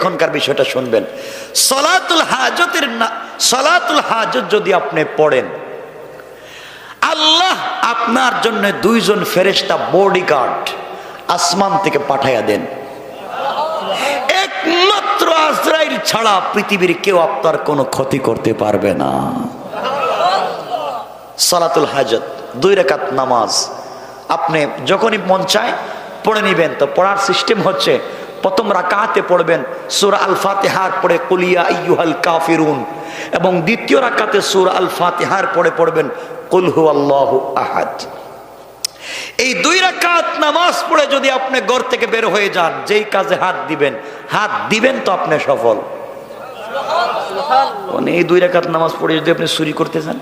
এখনকার বিষয়টা শুনবেন। সলাতুল হাজত যদি আপনি পড়েন, আল্লাহ আপনার জন্য দুইজন ফেরেশতা বডিগার্ড আসমান থেকে পাঠাইয়া দেন। একমাত্র আজরাইল ছাড়া পৃথিবীর কেউ আপনার কোনো ক্ষতি করতে পারবে না। সালাতুল হাজত 2 রাকাত নামাজ আপনি যখনই মন চায় পড়ে নিবেন। তো পড়ার সিস্টেম হচ্ছে, প্রথম রাকাতে পড়বেন সূরা আল ফাতিহার পরে কুল ইয়া আইয়ুহাল কাফিরুন, এবং দ্বিতীয় রাকাতে সূরা আল ফাতিহার পরে পড়বেন কুল হুয়াল্লাহু আহাদ। এই 2 রাকাত নামাজ পড়ে যদি আপনি ঘর থেকে বের হয়ে যান, যেই কাজে হাত দিবেন তো আপনি সফল। মানে এই 2 রাকাত নামাজ পড়ে যদি আপনি চুরি করতে চান,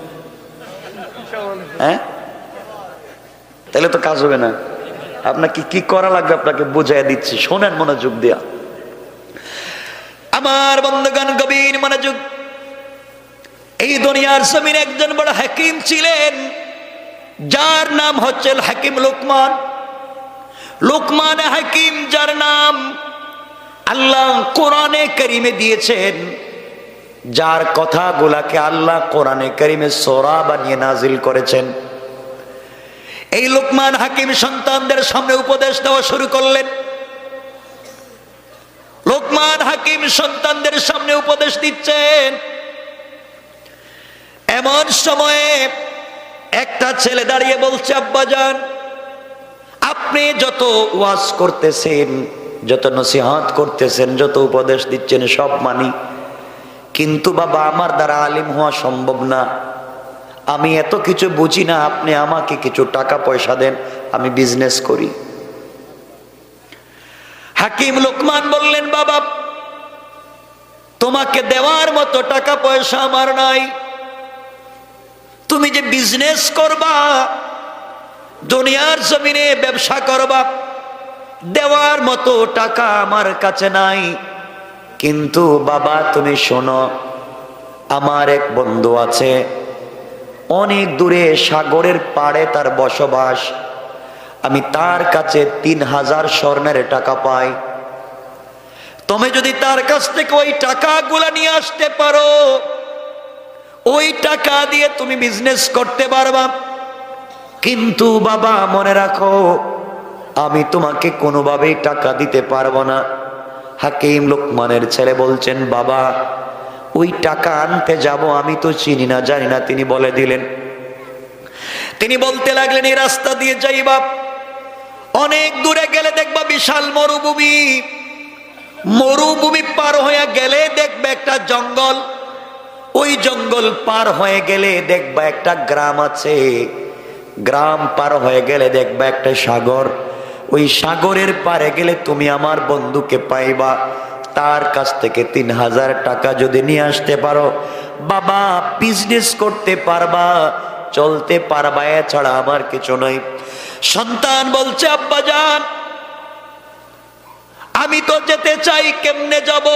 হ্যাঁ, তাহলে তো কাজ হবে না। আপনাকে কি করা লাগবে আপনাকে বুঝাইয়া দিচ্ছি, শোনেন মনোযোগ দিয়া। আমার বন্ধুগণ গভীর মনোযোগ। এই দুনিয়ার জমিনে একজন বড় হাকিম ছিলেন, যার নাম হচ্ছে হাকিম লোকমান। লোকমান হাকিম, যার নাম আল্লাহ কোরআনে কারিমে দিয়েছেন, যার কথাগুলাকে আল্লাহ কোরআনে কারিমে সূরা বানিয়ে নাজিল করেছেন। এই লোকমান হাকিম সন্তানদের সামনে উপদেশ দেওয়া শুরু করলেন। লোকমান হাকিম সন্তানদের সামনে উপদেশ দিচ্ছেন। এমন সময়ে একটা ছেলে দাঁড়িয়ে বলছে, আব্বাজান, আপনি যত ওয়াজ করতেছেন, যত নসিহত করতেছেন, যত উপদেশ দিচ্ছেন সব মানি, কিন্তু বাবা আমার দ্বারা আলিম হওয়া সম্ভব না, আমি এত কিছু বুঝি না, আপনি আমাকে কিছু টাকা পয়সা দেন, আমি বিজনেস করি। হাকিম লোকমান বললেন, বাবা তোমাকে দেওয়ার মতো টাকা পয়সা আমার নাই, তুমি যে বিজনেস করবা, দুনিয়ার জমিনে ব্যবসা করবা, দেওয়ার মতো টাকা আমার কাছে নাই। কিন্তু বাবা তুমি শোনো, আমার এক বন্ধু আছে, অনেক দূরে সাগরের পাড়ে তার বসবাস, আমি তার কাছে 3000 স্বর্ণের টাকা পাই। তুমি যদি তার কাছ থেকে ওই টাকাগুলা নিয়ে আসতে পারো, ওই টাকা দিয়ে তুমি বিজনেস করতে পারবা। কিন্তু বাবা মনে রাখো, আমি তোমাকে কোনোভাবেই টাকা দিতে পারবো না। হাকিম লোকমানের ছেলে বলছেন, বাবা ওই টাকা আনতে যাব, আমি তো চিনি না জানি না। তিনি বলে দিলেন, তিনি বলতে লাগলেন, এই রাস্তা দিয়ে যাইবা, অনেক দূরে গেলে দেখবা বিশাল মরুভূমি, মরুভূমি পার হয়ে গেলে দেখবে একটা জঙ্গল, ওই জঙ্গল পার হয়ে গেলে দেখবা একটা গ্রাম আছে, গ্রাম পার হয়ে গেলে দেখবা একটা সাগর, ওই সাগরের পারে গেলে তুমি আমার বন্ধুকে পাইবা। তার কাছ থেকে 3000 টাকা যদি নিয়ে আসতে পারো, বাবা বিজনেস করতে পারবা, চলতে পারবা, এছাড়া আমার কিছু নয়। সন্তান বলছে, আব্বাজান আমি তো যেতে চাই, কেমনে যাব?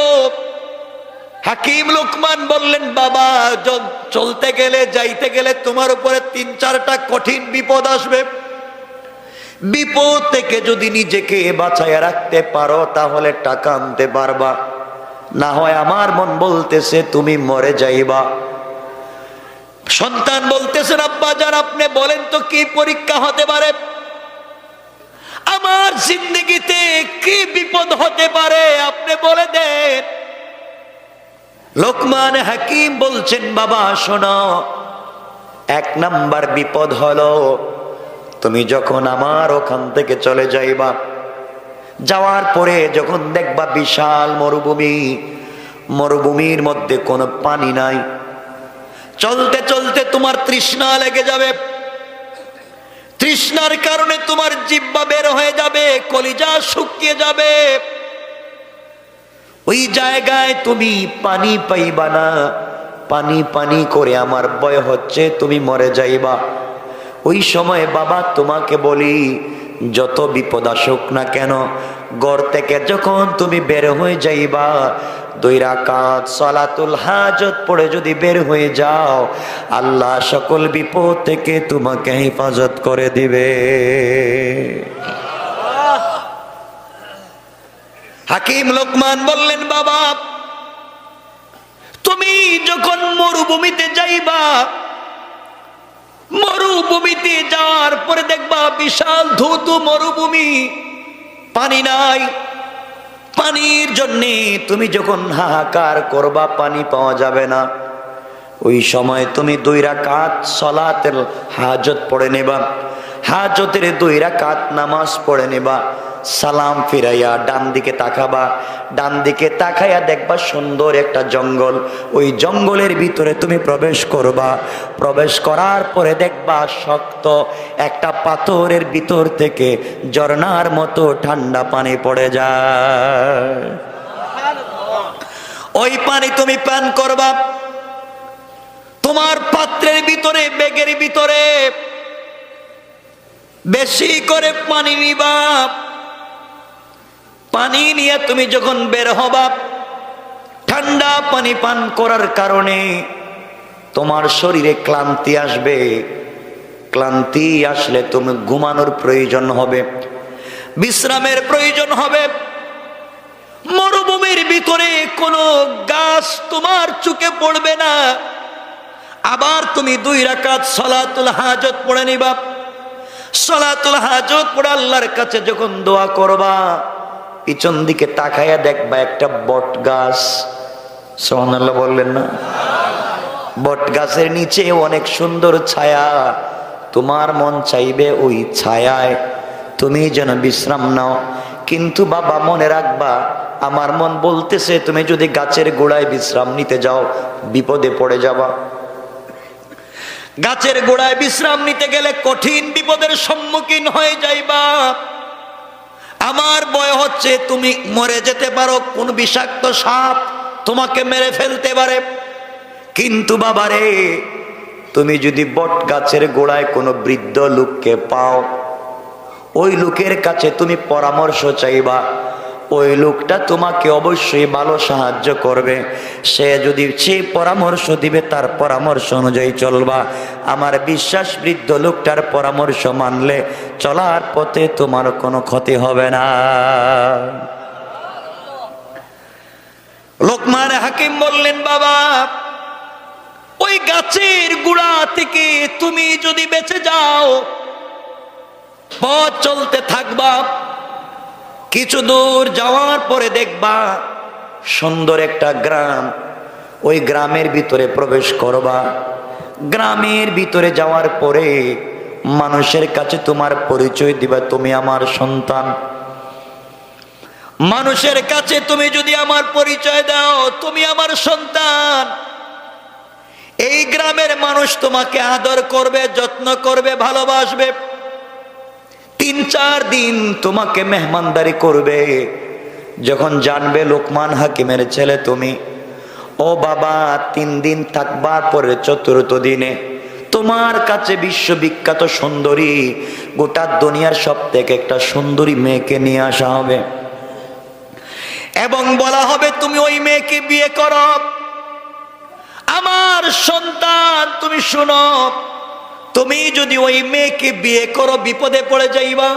হাকিম লোকমান বললেন, বাবা চলতে গেলে, যাইতে গেলে তোমার উপরে 3-4টা কঠিন বিপদ আসবে। বিপদ থেকে যদি নিজেকে বাঁচাইয়া রাখতে পারো, তাহলে টাকা আনতে পারবা, না হয় আমার মন বলতেছে তুমি মরে যাইবা। সন্তান বলতেছেন, আব্বাজান আপনি বলেন তো কি পরীক্ষা হতে পারে, আমার জিন্দগিতে কি বিপদ হতে পারে, আপনি বলে দেন। লোকমান হাকিম বলছেন, বাবা শোনো, 1 নাম্বার বিপদ হলো, তুমি যখন আমার ওখান থেকে চলে যাইবা, যাওয়ার পরে যখন দেখবা বিশাল মরুভূমি, মরুভূমির মধ্যে কোনো পানি নাই, চলতে চলতে তোমার তৃষ্ণা লেগে যাবে, তৃষ্ণার কারণে তোমার জিহ্বা বের হয়ে যাবে, কলিজা শুকিয়ে যাবে, ওই জায়গায় তুমি পানি পাইবা না, পানি পানি করে আমার ভয় হচ্ছে তুমি মরে যাইবা। ওই সময় বাবা তোমাকে বলি, যত বিপদ আসুক না কেন, ঘর থেকে যখন তুমি বের হয়ে যাইবা, 2 রাকাত সালাতুল হাজত পড়ে যদি বের হয়ে যাও, আল্লাহ সকল বিপদ থেকে তোমাকে হেফাজত করে দিবে। হাকিম লোকমান বললেন, বাবা তুমি যখন মরুভূমিতে যাইবা, মরুভূমিতে যাওয়ার পরে দেখবা বিশাল ধৌত মরুভূমি, পানি নাই। পানির জন্যে তুমি যখন হাহাকার করবা, পানি পাওয়া যাবে না, ওই সময় তুমি 2 রাকাত সালাতের হাজত পড়ে নেবা। হাজতের 2 রাকাত নামাজ পড়ে নেবা। সালাম ফিরাইয়া ডান দিকে তাকাবা। ডান দিকে তাকাইয়া দেখবা সুন্দর একটা জঙ্গল। ওই জঙ্গলের ভিতরে তুমি প্রবেশ করবা। প্রবেশ করার পরে দেখবা শক্ত একটা পাথরের ভিতর থেকে ঝর্ণার মতো ঠান্ডা পানি পড়ে যায়। ওই পানি তুমি পান করবা। তোমার পাত্রের ভিতরে, ব্যাগের ভিতরে বেশি করে পানি নিবা। পানি নিয়ে তুমি যখন বের হবা, ঠান্ডা পানি পান করার কারণে তোমার শরীরে ক্লান্তি আসবে। ক্লান্তি আসলে তুমি ঘুমানোর প্রয়োজন হবে, বিশ্রামের প্রয়োজন হবে। মরুভূমির ভিতরে কোনো গাছ তোমার চোখে পড়বে না। আবার তুমি 2 রাকাত সালাতুল হাজত পড়ে নিবা। সালাতুল হাজত পড়ে আল্লাহর কাছে যখন দোয়া করবা, পিছন দিকে তাকাইয়া দেখবা একটা বট গাছ। সুবহানাল্লাহ বললেন না? বট গাছের নিচে অনেক সুন্দর ছায়া। তোমার মন চাইবে ওই ছায়ায় তুমি যেন বিশ্রাম নাও। কিন্তু বাবা মনে রাখবা, আমার মন বলতেছে তুমি যদি গাছের গোড়ায় বিশ্রাম নিতে যাও, বিপদে পড়ে যাবা। গাছের গোড়ায় বিশ্রাম নিতে গেলে কঠিন বিপদের সম্মুখীন হয়ে যাইবা। আমার ভয় হচ্ছে তুমি মরে যেতে পারো, কোন বিষাক্ত সাপ তোমাকে মেরে ফেলতে পারে। কিন্তু বাবারে, তুমি যদি বট গাছের গোড়ায় কোনো বৃদ্ধ লোককে পাও, ওই লোকের কাছে তুমি পরামর্শ চাইবা। ওই লোকটা তোমাকে অবশ্যই ভালো সাহায্য করবে। সে যদি সে পরামর্শ দিবে, তার পরামর্শ অনুযায়ী চলবা। আমার বিশ্বাস, বৃদ্ধ লোকটার পরামর্শ মানলে চলার পথে তোমার কোনো ক্ষতি হবে না। লোকমান হাকিম বললেন, বাবা ওই গাছের গোড়া থেকে তুমি যদি বেঁচে যাও, পথ চলতে থাকবা। কিছু দূর যাওয়ার পরে দেখবা সুন্দর একটা গ্রাম। ওই গ্রামের ভিতরে প্রবেশ করবা। গ্রামের ভিতরে যাওয়ার পরে মানুষের কাছে তোমার পরিচয় দিবা, তুমি আমার সন্তান। মানুষের কাছে তুমি যদি আমার পরিচয় দাও, তুমি আমার সন্তান, এই গ্রামের মানুষ তোমাকে আদর করবে, যত্ন করবে, ভালোবাসবে। 3-4 দিন তোমাকে মেহমানদারি করবে। যখন জানবে লোকমান হাকিমের ছেলে তুমি, ও বাবা 3 দিন থাকবার পরে 4th দিনে তোমার কাছে বিশ্ববিখ্যাত সুন্দরী, গোটা দুনিয়ার সব থেকে একটা সুন্দরী মেয়েকে নিয়ে আসা হবে এবং বলা হবে তুমি ওই মেয়েকে বিয়ে করো। আমার সন্তান তুমি শোনো, তুমি যদি ওই মেয়েকে বিয়ে করো বিপদে পড়ে যাইবা।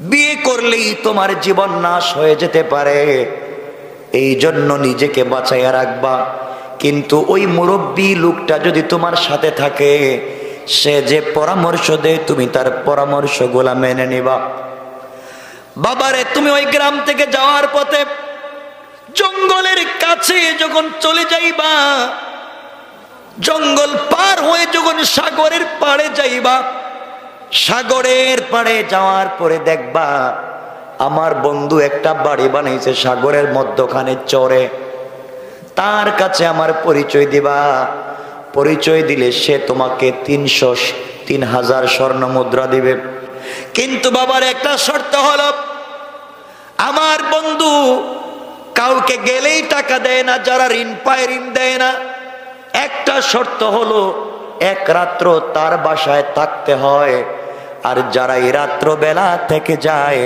বিয়ে করলেই তোমার জীবন নাশ হয়ে যেতে পারে, এই জন্য নিজেকে বাঁচাইয়া রাখবা। কিন্তু ওই মুরব্বী লোকটা যদি তোমার সাথে থাকে, সে যে পরামর্শ দেয় তুমি তার পরামর্শগুলা মেনে নিবা। বাবারে, তুমি ওই গ্রাম থেকে যাওয়ার পথে জঙ্গলের কাছে যখন চলে যাইবা, জঙ্গল পার হয়ে যখন সাগরের পাড়ে যাইবা, সাগরের পাড়ে যাওয়ার পরে দেখবা আমার বন্ধু একটা বাড়ি বানাইছে সাগরের মধ্যখানে চরে। তার কাছে আমার পরিচয় দিবা। পরিচয় দিলে সে তোমাকে 3,000 স্বর্ণ মুদ্রা দিবে। কিন্তু বাবার একটা শর্ত হলো, আমার বন্ধু কাউকে গেলেই টাকা দেয় না, যারা ঋণ পায় ঋণ দেয় না। একটা শর্ত হলো, 1 রাত্র তার বাসায় থাকতে হয়। আর যারা এই রাত্র বেলা থেকে যায়,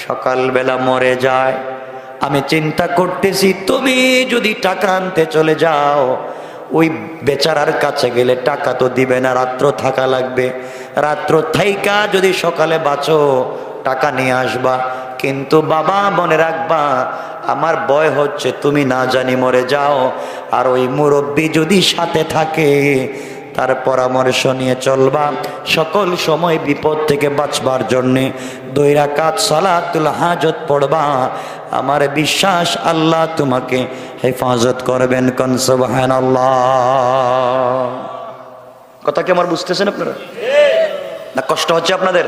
সকালবেলা মরে যায়। আমি চিন্তা করতেছি, তুমি যদি টাকা আনতে চলে যাও, ওই বেচারার কাছে গেলে টাকা তো দিবে না, রাত্র থাকা লাগবে। রাত্র থাইকা যদি সকালে বাঁচো, টাকা নিয়ে আসবা, কিন্তু বাবা মনে রাখবা আমার ভয় হচ্ছে তুমি না জানি মরে যাও, আর ওই মুরব্বী যদি সাথে থাকে তার পরামর্শ নিয়ে চলবা, সকল সময় বিপদ থেকে বাঁচবার জন্যে 2 রাকাত সালাতুল হাজত পড়বা। আমার বিশ্বাস আল্লাহ তোমাকে হেফাজত করবেন। কোন সুবহানাল্লাহ। কথা কি আমার বুঝতেছেন আপনারা? না কষ্ট হচ্ছে আপনাদের?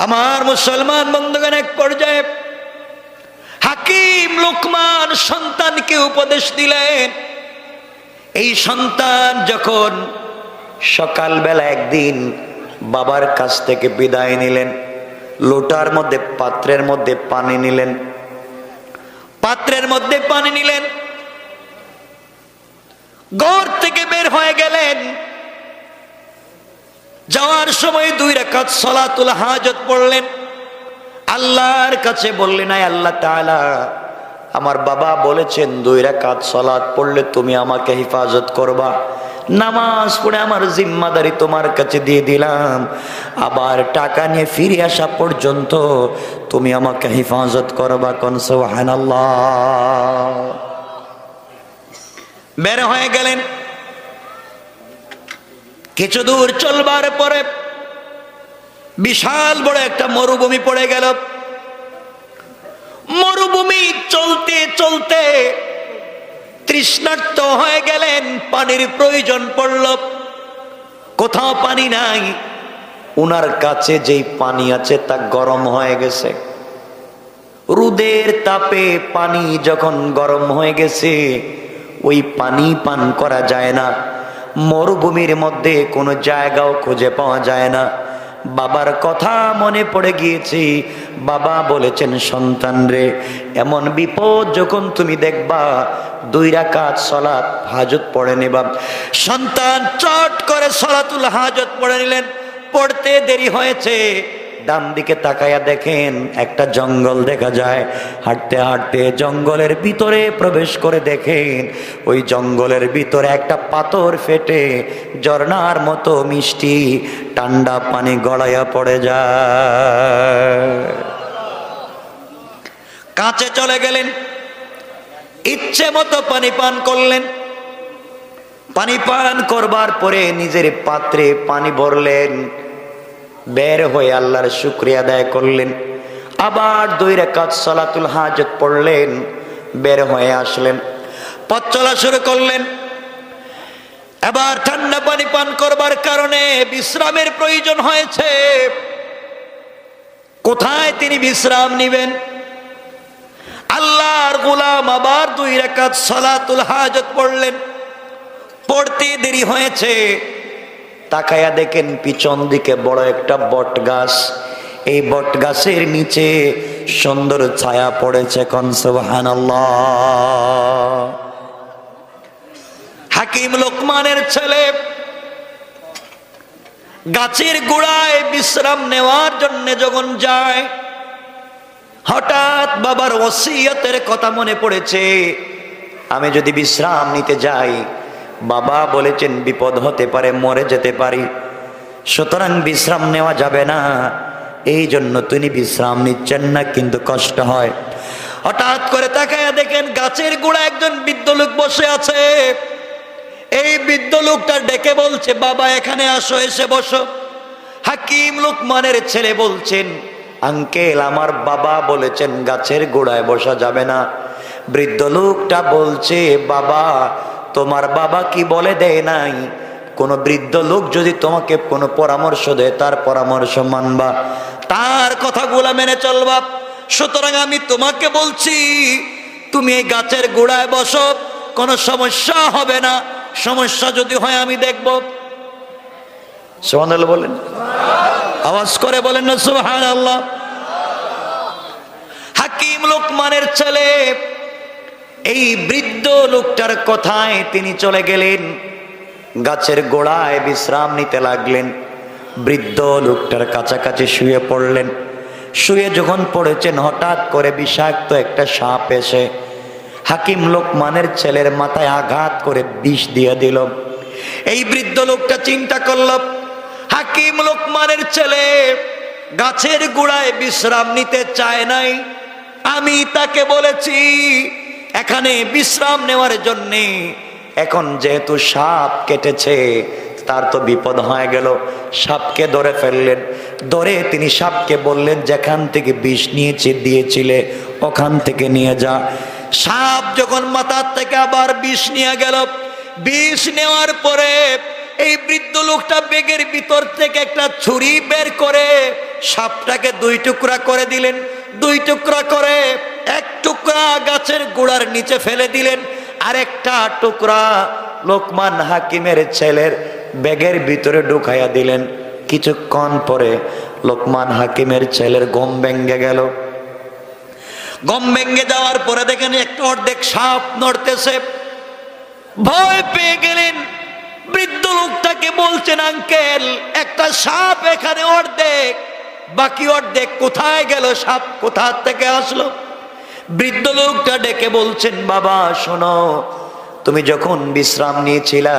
আমার মুসলমান বন্ধুগণ, এক পর্যায়ে হাকিম লোকমান সন্তানকে উপদেশ দিলেন। এই সন্তান যখন সকালবেলা একদিন বাবার কাছ থেকে বিদায় নিলেন, লোটার মধ্যে পাত্রের মধ্যে পানি নিলেন, ঘর থেকে বের হয়ে গেলেন। যাওয়ার সময় 2 রাকাত সালাতুল হাজত পড়লেন। আল্লাহর কাছে বললেন, আয় আল্লাহ তাআলা, আমার বাবা বলেছেন 2 রাকাত সালাত পড়লে তুমি আমাকে হেফাজত করবা। নামাজ পড়ে আমার জিম্মাদারি তোমার কাছে দিয়ে দিলাম, আবার টাকা নিয়ে ফিরে আসা পর্যন্ত তুমি আমাকে হেফাজত করবা। কোন সুবহানাল্লাহ। বের হয়ে গেলেন। কিছু দূর চলবার পরে বিশাল বড় একটা মরুভূমি পড়ে গেল। মরুভূমি চলতে চলতে তৃষ্ণার্ত হয়ে গেলেন, পানির প্রয়োজন পড়ল। কোথাও পানি নাই, উনার কাছে যেই পানি আছে তা গরম হয়ে গেছে। রোদের তাপে পানি যখন গরম হয়ে গেছে, ওই পানি পান করা যায় না। মরুভূমির মধ্যে কোনো জায়গাও খুঁজে পাওয়া যায় না। বাবার কথা মনে পড়ে গিয়েছে। বাবা বলেছেন, সন্তান রে, এমন বিপদ যখন তুমি দেখবা 2 রাকাত সালাত হাজত পড়ে নেবা। সন্তান চট করে সালাতুল হাজত পড়ে নিলেন। পড়তে দেরি হয়েছে, ডান দিকে তাকায়া দেখেন একটা জঙ্গল দেখা যায়। হাঁটতে হাঁটতে জঙ্গলের ভিতরে প্রবেশ করে দেখেন ওই জঙ্গলের ভিতরে একটা পাথর ফেটে ঝর্ণার মতো মিষ্টি ঠান্ডা পানি গড়াইয়া পড়ে যায়। কাছে চলে গেলেন, ইচ্ছে মতো পানি পান করলেন। পানি পান করবার পরে নিজের পাত্রে পানি ভরলেন। বের হয়ে আল্লাহর শুকরিয়া আদায় করলেন। আবার 2 রাকাত সালাতুল হাজত পড়লেন। বের হয়ে আসলেন, পথ চলা শুরু করলেন। এবার ঠান্ডা পানি পান করবার কারণে বিশ্রামের প্রয়োজন হয়েছে। কোথায় তিনি বিশ্রাম নিবেন? আল্লাহর গোলাম আবার 2 রাকাত সালাতুল হাজত পড়লেন। পড়তে দেরি হয়েছে, তাকায়া দেখেন পিছন দিকে বড় একটা বট গাছ। এই বট গাছের নিচে সুন্দর ছায়া পড়েছে। কোন সুবহানাল্লাহ। হাকিম লোকমানের ছেলে গাছের গোড়ায় বিশ্রাম নেওয়ার জন্য যখন যায়, হঠাৎ বাবার ওসিয়তের কথা মনে পড়েছে। আমি যদি বিশ্রাম নিতে যাই, বাবা বলেছেন বিপদ হতে পারে, মরে যেতে পারি, সুতরাং বিশ্রাম নেওয়া যাবে না। এই জন্য তিনি বিশ্রাম নিচ্ছেন না, কিন্তু কষ্ট হয়। হঠাৎ করে তাকায়া দেখেন গাছের গোড়ায় একজন বৃদ্ধ লোক বসে আছে। এই বৃদ্ধ লোকটা ডেকে বলছে, বাবা এখানে আসো, এসে বসো। হাকিম লোকমানের ছেলে বলছেন, আঙ্কেল আমার বাবা বলেছেন গাছের গোড়ায় বসা যাবে না। বৃদ্ধ লোকটা বলছে, বাবা তোমার বাবা কি বলে দেয় নাই? কোন বৃদ্ধ লোক যদি তোমাকে কোনো পরামর্শ দেয় তার পরামর্শ মানবা, তার কথাগুলা মেনে চলবা। সুতরাং আমি তোমাকে বলছি তুমি এই গাছের গোড়ায় বসো, কোনো সমস্যা হবে না। সমস্যা যদি হয় আমি দেখব। সুবহানাল্লাহ বলেন, আওয়াজ করে বলেন না সুবহানাল্লাহ। হাকিম লোকমানের ছেলে এই বৃদ্ধ লোকটার কথায় তিনি চলে গেলেন, গাছের গোড়ায় বিশ্রাম নিতে লাগলেন। বৃদ্ধ লোকটার কাছাকাছি শুয়ে পড়লেন। শুয়ে যখন পড়েছেন, হঠাৎ করে বিষাক্ত একটা সাপ এসে হাকিম লোকমানের ছেলের মাথায় আঘাত করে বিষ দিয়ে দিল। এই বৃদ্ধ লোকটা চিন্তা করল, হাকিম লোকমানের ছেলে গাছের গোড়ায় বিশ্রাম নিতে চায় নাই। আমি তাকে বলেছি এখানে বিশ্রাম নেওয়ার জন্যে, এখন যেহেতু সাপ কেটেছে তার তো বিপদ হয়ে গেল। সাপকে ধরে ফেললেন, ধরে তিনি সাপকে বললেন যেখান থেকে বিষ নিয়েছে দিয়েছিলে ওখান থেকে নিয়ে যা। সাপ যখন মাথার থেকে আবার বিষ নিয়ে গেল, বিষ নেওয়ার পরে এই বৃদ্ধ লোকটা বেগের ভিতর থেকে একটা ছুরি বের করে সাপটাকে দুই টুকরা করে দিলেন। দুই টুকরা করে এক টুকরা গাছের গোড়ার নিচে ফেলে দিলেন, আর একটা টুকরা লোকমান হাকিমের ছেলের ব্যাগের ভিতরে ঢুকাইয়া দিলেন। কিছুক্ষণ পরে লোকমান হাকিমের ছেলের ঘুম ভেঙে গেল। ঘুম ভেঙে যাওয়ার পরে দেখেন একটা অর্ধেক সাপ নড়তেছে। ভয় পেয়ে গেলেন, বৃদ্ধ লোকটাকে বলছেন আঙ্কেল একটা সাপ এখানে অর্ধেক, বাকি অর্ধেক কোথায় গেল, সাপ কোথা থেকে আসলো? বৃদ্ধ লোকটা ডেকে বলছেন বাবা শোনো, তুমি যখন বিশ্রাম নিয়েছিলা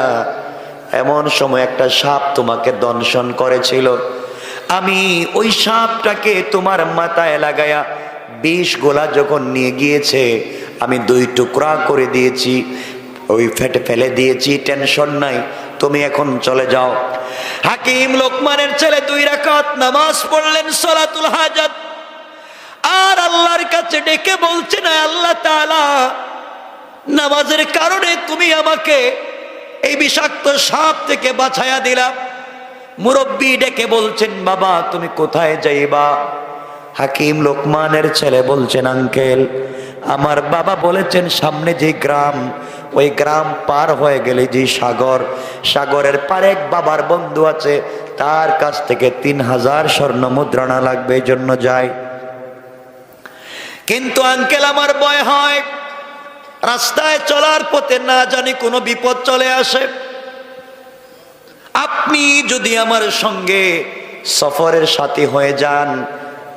এমন সময় একটা সাপ তোমাকে দংশন করেছিল। আমি ওই সাপটাকে তোমার মাথায় লাগায়া বিষ গোলা যখন নিয়ে গিয়েছে আমি দুই টুকরা করে দিয়েছি, ওই ফেটে ফেলে দিয়েছি, টেনশন নাই, তুমি এখন চলে যাও। হাকিম লোকমানের ছেলে 2 রাকাত নামাজ পড়লেন সালাতুল হাজাত, আর আল্লাহর কাছে ডেকে বলছেন আল্লাহ তাআলা নামাজের কারণে তুমি আমাকে এই বিষাক্ত সাপ থেকে বাঁচায়া দিলা। মুরব্বী ডেকে বলছেন বাবা তুমি কোথায় যাইবা? হাকিম লোকমানের ছেলে বলছেন আঙ্কেল আমার বাবা বলেছেন সামনে যে গ্রাম, ওই গ্রাম পার হয়ে গেলে যে সাগর, সাগরের পারে এক বাবার বন্ধু আছে, তার কাছ থেকে 3000 স্বর্ণ মুদ্রা লাগবে, এই জন্য যাই। কিন্তু আঙ্কেল আমার ভয় হয়, রাস্তায় চলার পথে না জানি কোনো বিপদ চলে আসে। আপনি যদি আমার সঙ্গে সফরের সাথী হয়ে যান,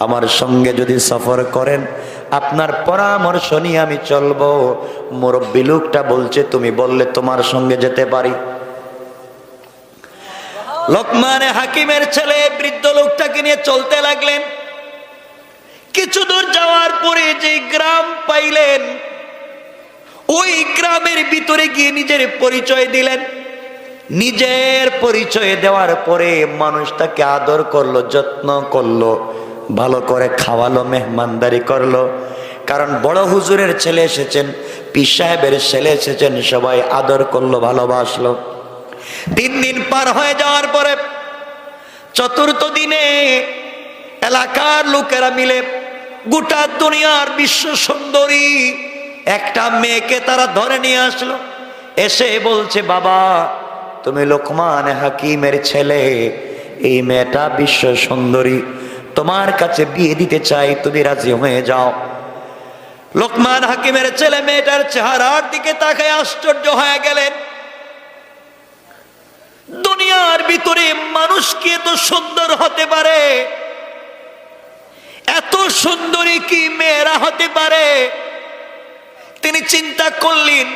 আমার সঙ্গে যদি সফর করেন, আপনার পরামর্শ নিয়ে আমি চলবো। মুরব্বী লোকটা বলছে তুমি বললে তোমার সঙ্গে যেতে পারি। লোকমান হাকিমের ছেলে বৃদ্ধ লোকটাকে নিয়ে চলতে লাগলেন। কিছু দূর যাওয়ার পরে যে গ্রাম পাইলেন, ওই গ্রামের ভিতরে গিয়ে নিজের পরিচয় দিলেন। নিজের পরিচয় দেওয়ার পরে মানুষ তাকে আদর করলো, যত্ন করলো, ভালো করে খাওয়ালো, মেহমানদারি করলো। কারণ বড় হুজুরের ছেলে এসেছেন, পীর সাহেবের ছেলে এসেছেন, সবাই আদর করলো, ভালোবাসলো। 3 দিন পার হয়ে যাওয়ার পরে 4র্থ দিনে এলাকার লোকেরা মিলে গোটা দুনিয়ার বিশ্ব সুন্দরী একটা মেয়েকে তারা ধরে নিয়ে আসলো। এসে বলছে বাবা তুমি লোকমান হাকিমের ছেলে, এই মেয়েটা বিশ্ব সুন্দরী, তোমার কাছে বিয়ে দিতে চাই, তুমি রাজি হয়ে যাও। লোকমান হাকিমের ছেলে মেয়েটার চেহারার দিকে তাকায় আশ্চর্য হয়ে গেলেন। দুনিয়ার ভিতরে মানুষ কি এত সুন্দর হতে পারে? এত সুন্দরী কি মেয়েরা হতে পারে? তিনি চিন্তা করলেন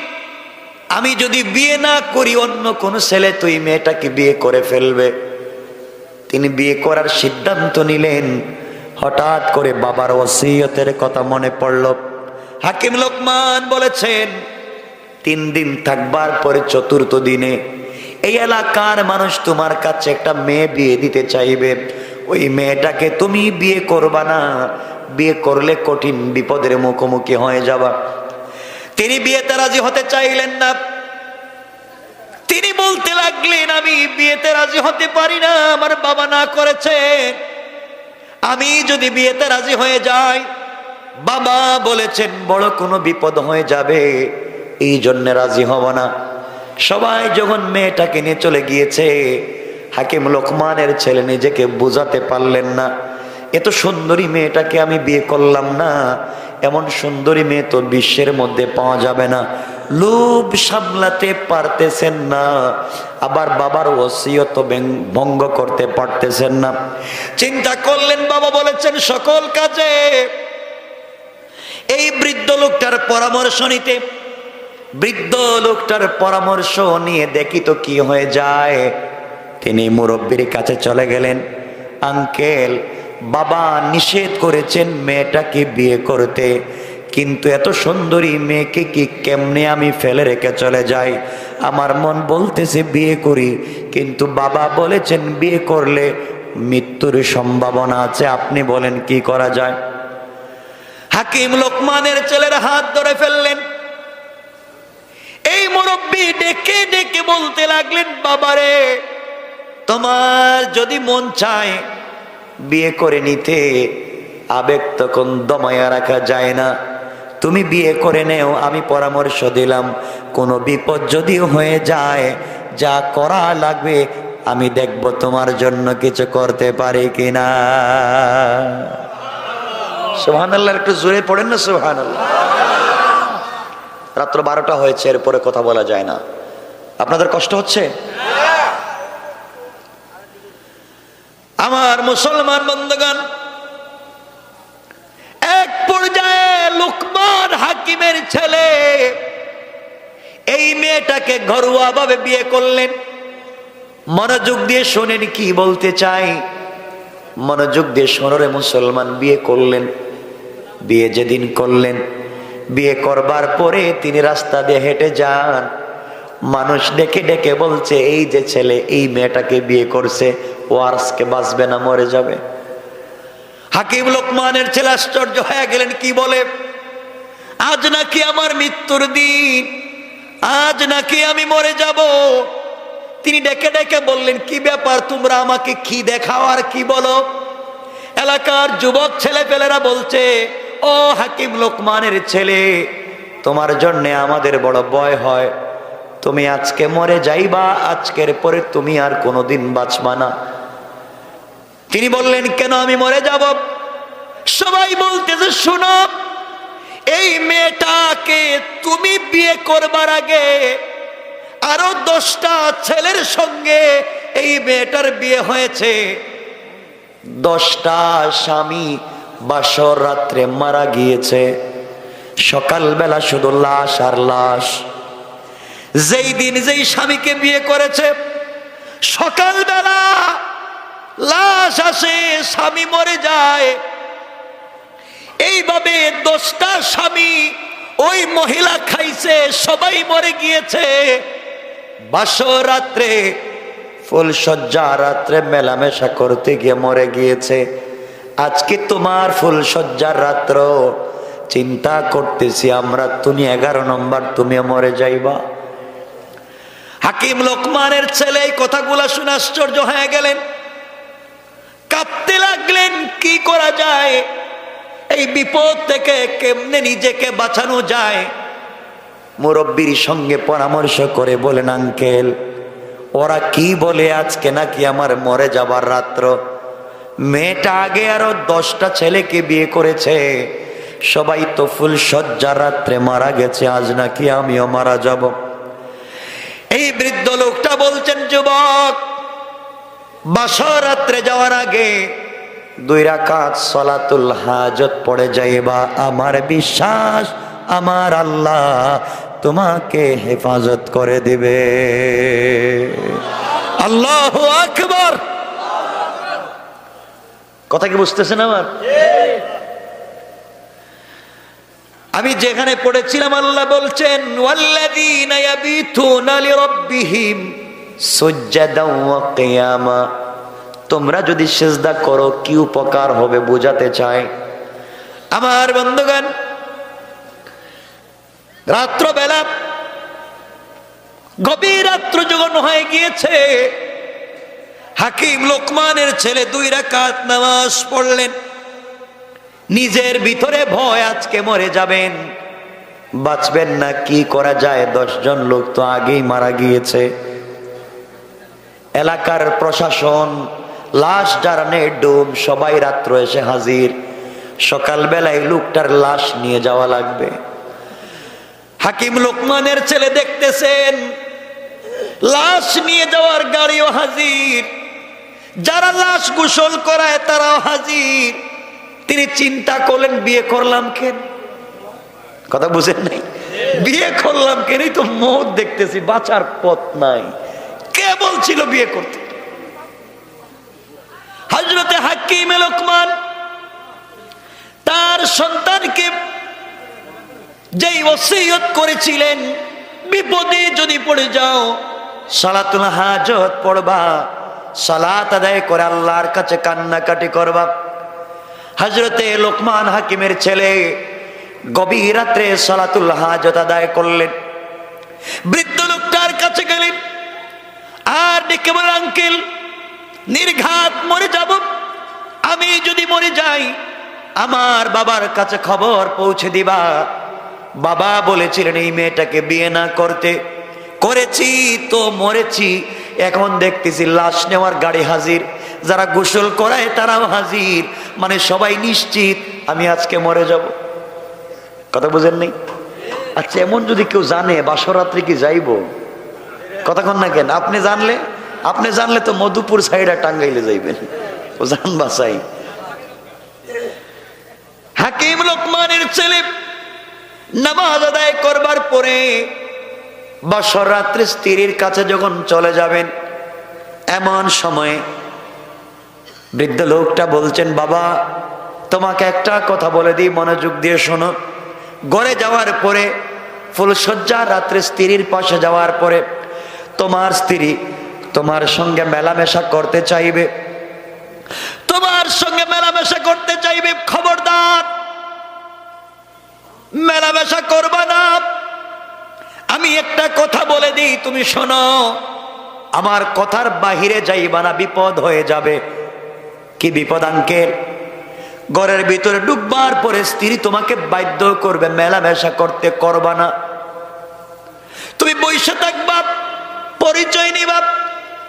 আমি যদি বিয়ে না করি অন্য কোন ছেলে তো এই মেয়েটাকে বিয়ে করে ফেলবে। তিনি বিয়ে করার সিদ্ধান্ত নিলেন। হঠাৎ করে বাবার ওসিয়তের কথা মনে পড়ল। হাকিম লোকমান বলেছেন 3 দিন থাকবার পরে 4র্থ দিনে এই এলাকার মানুষ তোমার কাছে একটা মেয়ে বিয়ে দিতে চাইবে। ওই মেয়েটাকে তুমি বিয়ে করবা না, বিয়ে করলে কঠিন বিপদের মুখোমুখি হয়ে যাবা। তিনি বিয়েতে রাজি হতে চাইলেন না। তিনি বলতে লাগলেন আমি বিয়েতে রাজি হতে পারি না, আমার বাবা না করেছে। আমি যদি বিয়েতে রাজি হয়ে যাই, বাবা বলেছেন বড় কোনো বিপদ হয়ে যাবে, এই জন্য রাজি হব না। সবাই যখন মেয়েটাকে নিয়ে চলে গিয়েছে, হাকিম লোকমানের ছেলে নিজেকে বোঝাতে পারলেন না। এত সুন্দরী মেয়েটাকে আমি বিয়ে করলাম না, এমন সুন্দরী মেয়ে তো বিশ্বের মধ্যে পাওয়া যাবে না। লোভ সামলাতে পারতেছেন না, আবার বাবার ওসিয়ত ভঙ্গ করতে পারতেছেন না। চিন্তা করলেন, বাবা বলেছেন সকল কাজে এই বৃদ্ধ লোকটার পরামর্শ নিতে। বৃদ্ধ লোকটার পরামর্শ নিয়ে দেখি তো কি হয়ে যায়। তিনি মুরব্বির কাছে চলে গেলেন। আঙ্কেল, বাবা নিষেধ করেছেন মেয়েটাকে বিয়ে করতে, কিন্তু এত সুন্দরী মেয়েকে কি কেমনে আমি ফেলে রেখে চলে যাই? আমার মন বলতেছে বিয়ে করি, কিন্তু বাবা বলেছেন বিয়ে করলে মৃত্যুর সম্ভাবনা আছে। আপনি বলেন কি করা যায়? হাকিম লোকমানের ছেলের হাত ধরে ফেললেন। এই মুরব্বী ডেকে ডেকে বলতে লাগলেন, বাবারে, তোমার যদি মন চায় বিয়ে করে নিতে, আবেগ তখন দমায়া রাখা যায় না, তুমি বিয়ে করে নেও। আমি পরামর্শ দিলাম, কোনো বিপদ যদি হয়ে যায়, যা করা লাগবে আমি দেখব তোমার জন্য কিছু করতে পারি কিনা। সুবহানাল্লাহ, একটু জোরে পড়েন না সুবহানাল্লাহ। রাত্র 12টা হয়েছে, এরপরে কথা বলা যায় না। আপনাদের কষ্ট হচ্ছে? আমার মুসলমান বন্ধুগণ, এক পর্যায়ে লোকমান হাকিমের ছেলে এই মেয়েটাকে ঘরোয়া ভাবে বিয়ে করলেন। মনোযোগ দিয়ে শোনেন কি বলতে চাই, মনোযোগ দিয়ে শোনরে মুসলমান। বিয়ে করলেন। বিয়ে যেদিন করলেন, বিয়ে করবার পরে তিনি রাস্তা দিয়ে হেঁটে যান। মানুষ ডেকে ডেকে বলছে, এই যে ছেলে এই মেয়েটাকে বিয়ে করছে, ও আজকে বাঁচবে না, মরে যাবে। হাকিম লোকমানের ছেলে আশ্চর্য হয়ে গেলেন, কি বলে? আজ নাকি আমার মৃত্যুর দিন, আজ নাকি আমি মরে যাব। তিনি ডেকে ডেকে বললেন, কি ব্যাপার, তোমরা আমাকে কি দেখাও আর কি বলো? এলাকার যুবক ছেলে পেলেরা বলছে, ও হাকিম লোকমানের ছেলে, তোমার জন্য আমাদের বড় ভয় হয়, তুমি আজকে মরে যাইবা, আজকের পরে তুমি আর কোনোদিন বাঁচবা না। তিনি বললেন, কেন আমি মরে যাব? সবাই বলতেছে, শোনো, এই মেয়েটাকে তুমি বিয়ে করবার আগে আরো 10টা ছেলের সঙ্গে এই মেয়েটার বিয়ে হয়েছে। 10টা স্বামী বাসর রাত্রে মারা গিয়েছে। সকালবেলা শুধু লাশ আর লাশ। যেই দিন যেই স্বামীকে বিয়ে করেছে, সকালবেলা লাশ আসে, স্বামী মরে যায়। এইভাবে 10টা স্বামী ওই মহিলা খাইছে, সবাই মরে গিয়েছে। বাসর রাত্রে ফুলসজ্জা রাত্রে মেলামেশা করতে গিয়ে মরে গিয়েছে। আজকে তোমার ফুলসজ্জার রাত্র, চিন্তা করতেছি আমরা, তুমি 11 নম্বর, তুমি মরে যাইবা। হাকিম লোকমানের ছেলে এই কথাগুলা শুনে আশ্চর্য হয়ে গেলেন, কাঁদতে লাগলেন, কি করা যায়? এই বিপদ থেকে কেমনে নিজেকে বাঁচানো যায়? মুরব্বির সঙ্গে পরামর্শ করে বলেন, আঙ্কেল, ওরা কি বলে আজকে নাকি আমার মরে যাবার রাত্র। মেয়েটা আগে আরো 10টা ছেলেকে বিয়ে করেছে, সবাই তো ফুলসজ্জার রাত্রে মারা গেছে, আজ নাকি আমিও মারা যাব। এই বৃদ্ধ লোকটা বলছেন, যুবক, বাসর রাত্রে যাওয়ার আগে 2 রাকাত সালাতুল হাজত পড়ে যাইবা। আমার বিশ্বাস, আমার আল্লাহ তোমাকে হেফাজত করে দিবে। আল্লাহু আকবার। কথা কি বুঝতেছেন আমার? আমি যেখানে পড়েছিলাম, আল্লাহ বলছেন, ওয়াল্লাযীনা ইয়াবিতুনা লিরাব্বিহিম সুজদান ওয়া কিয়ামা। তোমরা যদি সিজদা করো কি উপকার হবে বোঝাতে চাই। আমার বন্ধুগণ, রাত্রবেলা গভীর রাত্র যখন হয়ে গিয়েছে, হাকিম লোকমানের ছেলে 2 রাকাত নামাজ পড়লেন। নিজের ভিতরে ভয়, আজকে মরে যাবেন, বাঁচবেন না, কি করা যায়? 10 জন লোক তো আগেই মারা গিয়েছে। এলাকার প্রশাসন, লাশ যারা ডুব, সবাই রাত্র এসে হাজির। সকালবেলায় লোকটার লাশ নিয়ে যাওয়া লাগবে। হাকিম লোকমানের ছেলে দেখতেছেন লাশ নিয়ে যাওয়ার গাড়িও হাজির, যারা লাশ গোসল করায় তারাও হাজির। তিনি চিন্তা করলেন, বিয়ে করলাম কেন? কথা বুঝেন নাই? বিয়ে করলাম কেন? তো মৌত দেখতেছি, বাঁচার পথ নাই। কে বলছিল বিয়ে করতে? হযরতে হাকিম লোকমান তার সন্তানকে যেই ওসিয়ত করেছিলেন, বিপদে যদি পড়ে যাও সালাতুল হাজত পড়বা, সালাত আদায় করে আল্লাহর কাছে কান্নাকাটি করবা। হযরতে লোকমান হাকিমের ছেলে গভীর রাত্রে সালাতুল হাজত আদায় করলেন। বৃদ্ধ লোকটার কাছে গেলেন আর ডেকে বলেন, আঙ্কেল নির্ঘাত মরে যাব, আমি যদি মরে যাই আমার বাবার কাছে খবর পৌঁছে দিবা। বাবা বলেছিলেন এই মেয়েটাকে বিয়ে না করতে, করেছি তো মরেছি, এখন দেখতেছি লাশ নেওয়ার গাড়ি হাজির, যারা গোসল করায় তারাও হাজির, মানে সবাই নিশ্চিত আমি আজকে মরে যাব। কথা বুঝেন নাই? আচ্ছা এমন যদি কেউ জানে বাসরাত্রি কি যাইব? কথা কন না কেন? আপনি জানলে তো মধুপুর সাইডা টাঙ্গাইলে যাইবেন, ও জান বাসাই। হাকিম লোকমানের ছেলে নামাজ আদায় করবার পরে বছর রাত্রে স্ত্রীর কাছে যখন চলে যাবেন, এমন সময় বৃদ্ধ লোকটা বলছেন, বাবা তোমাকে একটা কথা বলে দিই, মনোযোগ দিয়ে শোনো। ঘরে যাওয়ার পরে ফুলসজ্জা রাত্রে স্ত্রীর পাশে যাওয়ার পরে তোমার স্ত্রী তোমার সঙ্গে মেলামেশা করতে চাইবে, তোমার সঙ্গে মেলামেশা করতে চাইবে, খবরদার মেলামেশা করবা না। আমি একটা কথা বলে দিই, তুমি শোনো, আমার কথার বাহিরে যাইবা না, বিপদ হয়ে যাবে। কি বিপদ আঙ্কেল? ঘরের ভিতরে ঢুকবার পরে স্ত্রী তোমাকে বাধ্য করবে মেলামেশা করতে, করবা না। তুমি বসে থাকবা, পরিচয় নিবা,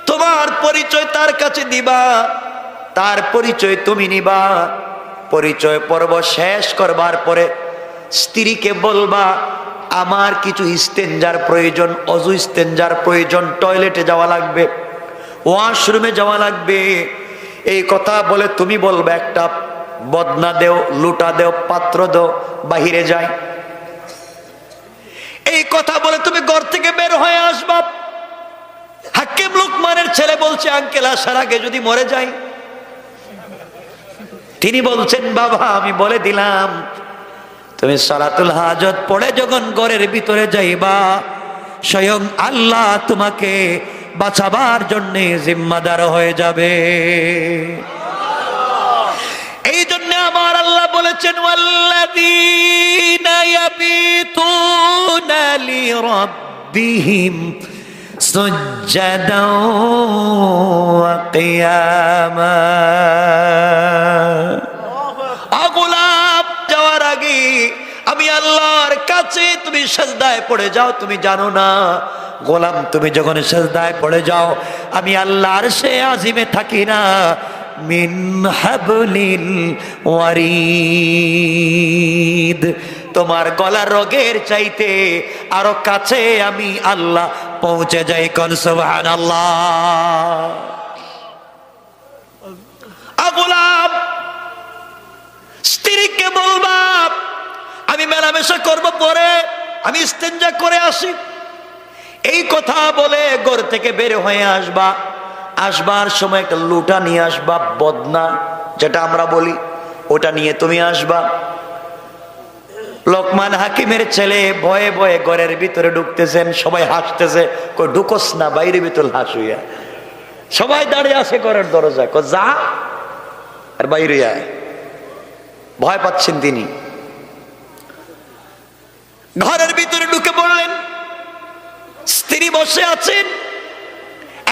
তোমার পরিচয় তার কাছে দিবা, তার পরিচয় তুমি নিবা। পরিচয় পর্ব শেষ করবার পরে স্ত্রীকে বলবা আমার কিছু ইস্তেঞ্জার প্রয়োজন, অজু ইস্তেঞ্জার প্রয়োজন, টয়লেটে যাওয়া লাগবে, ওয়াশরুমে যাওয়া লাগবে। এই কথা বলে তুমি বলবে একটা বদনা দেও, লুটা দেও, পাত্র দেও, বাহিরে যাই। এই কথা বলে তুমি ঘর থেকে বের হয়ে আসবা। হাকিম লোকমানের ছেলে বলছে, আঙ্কেল আসার আগে যদি মরে যাই? তিনি বলছেন, বাবা আমি বলে দিলাম, তুমি সালাতুল হাজত পড়ে যখন ঘরের ভিতরে যাইবা, স্বয়ং আল্লাহ তোমাকে বাঁচাবার জন্য জিম্মাদার হয়ে যাবে। এই জন্য আমার আল্লাহ বলেছেন, ওয়াল্লাযীনা ইয়াবিতুনা লিরাব্বিহিম সুজদাও ওয়া কিয়ামা। গোলাপ যাওয়ার আগে আমি আল্লাহর কাছে তুমি সিজদায় পড়ে যাও। তুমি জানো না গোলাম, তুমি যখন সিজদায় পড়ে যাও আমি আল্লাহর সে আজিমে থাকি না, মিন হাবলিল ওয়ারিদ, তোমার গলার রগের চাইতে আরো কাছে আমি আল্লাহ পৌঁছে যাই। কোন সুবহানাল্লাহ। গোলাম স্ত্রীকে বলবা আমি মেলামেশা করব, পরে আমি ইস্তেঞ্জা করে আসি। এই কথা বলে ঘর থেকে বের হয়ে আসবা। আসবার সময় একটা লুটা নিয়ে আসবা, বদনা যেটা আমরা বলি, ওটা নিয়ে তুমি আসবা। লোকমান হাকিমের ছেলে ভয়ে ভয়ে ঘরের ভিতরে ঢুকতেছেন, সবাই হাসতেছে, কই ঢুকোস না, বাইরে ভিতর হাস হইয়া। সবাই দাঁড়িয়ে আছে ঘরের দরজায়, কই যা আর বাইরে আয়। ভয় পাচ্ছেন তিনি। ঘরের ভিতরে ঢুকে পড়লেন, স্ত্রী বসে আছেন,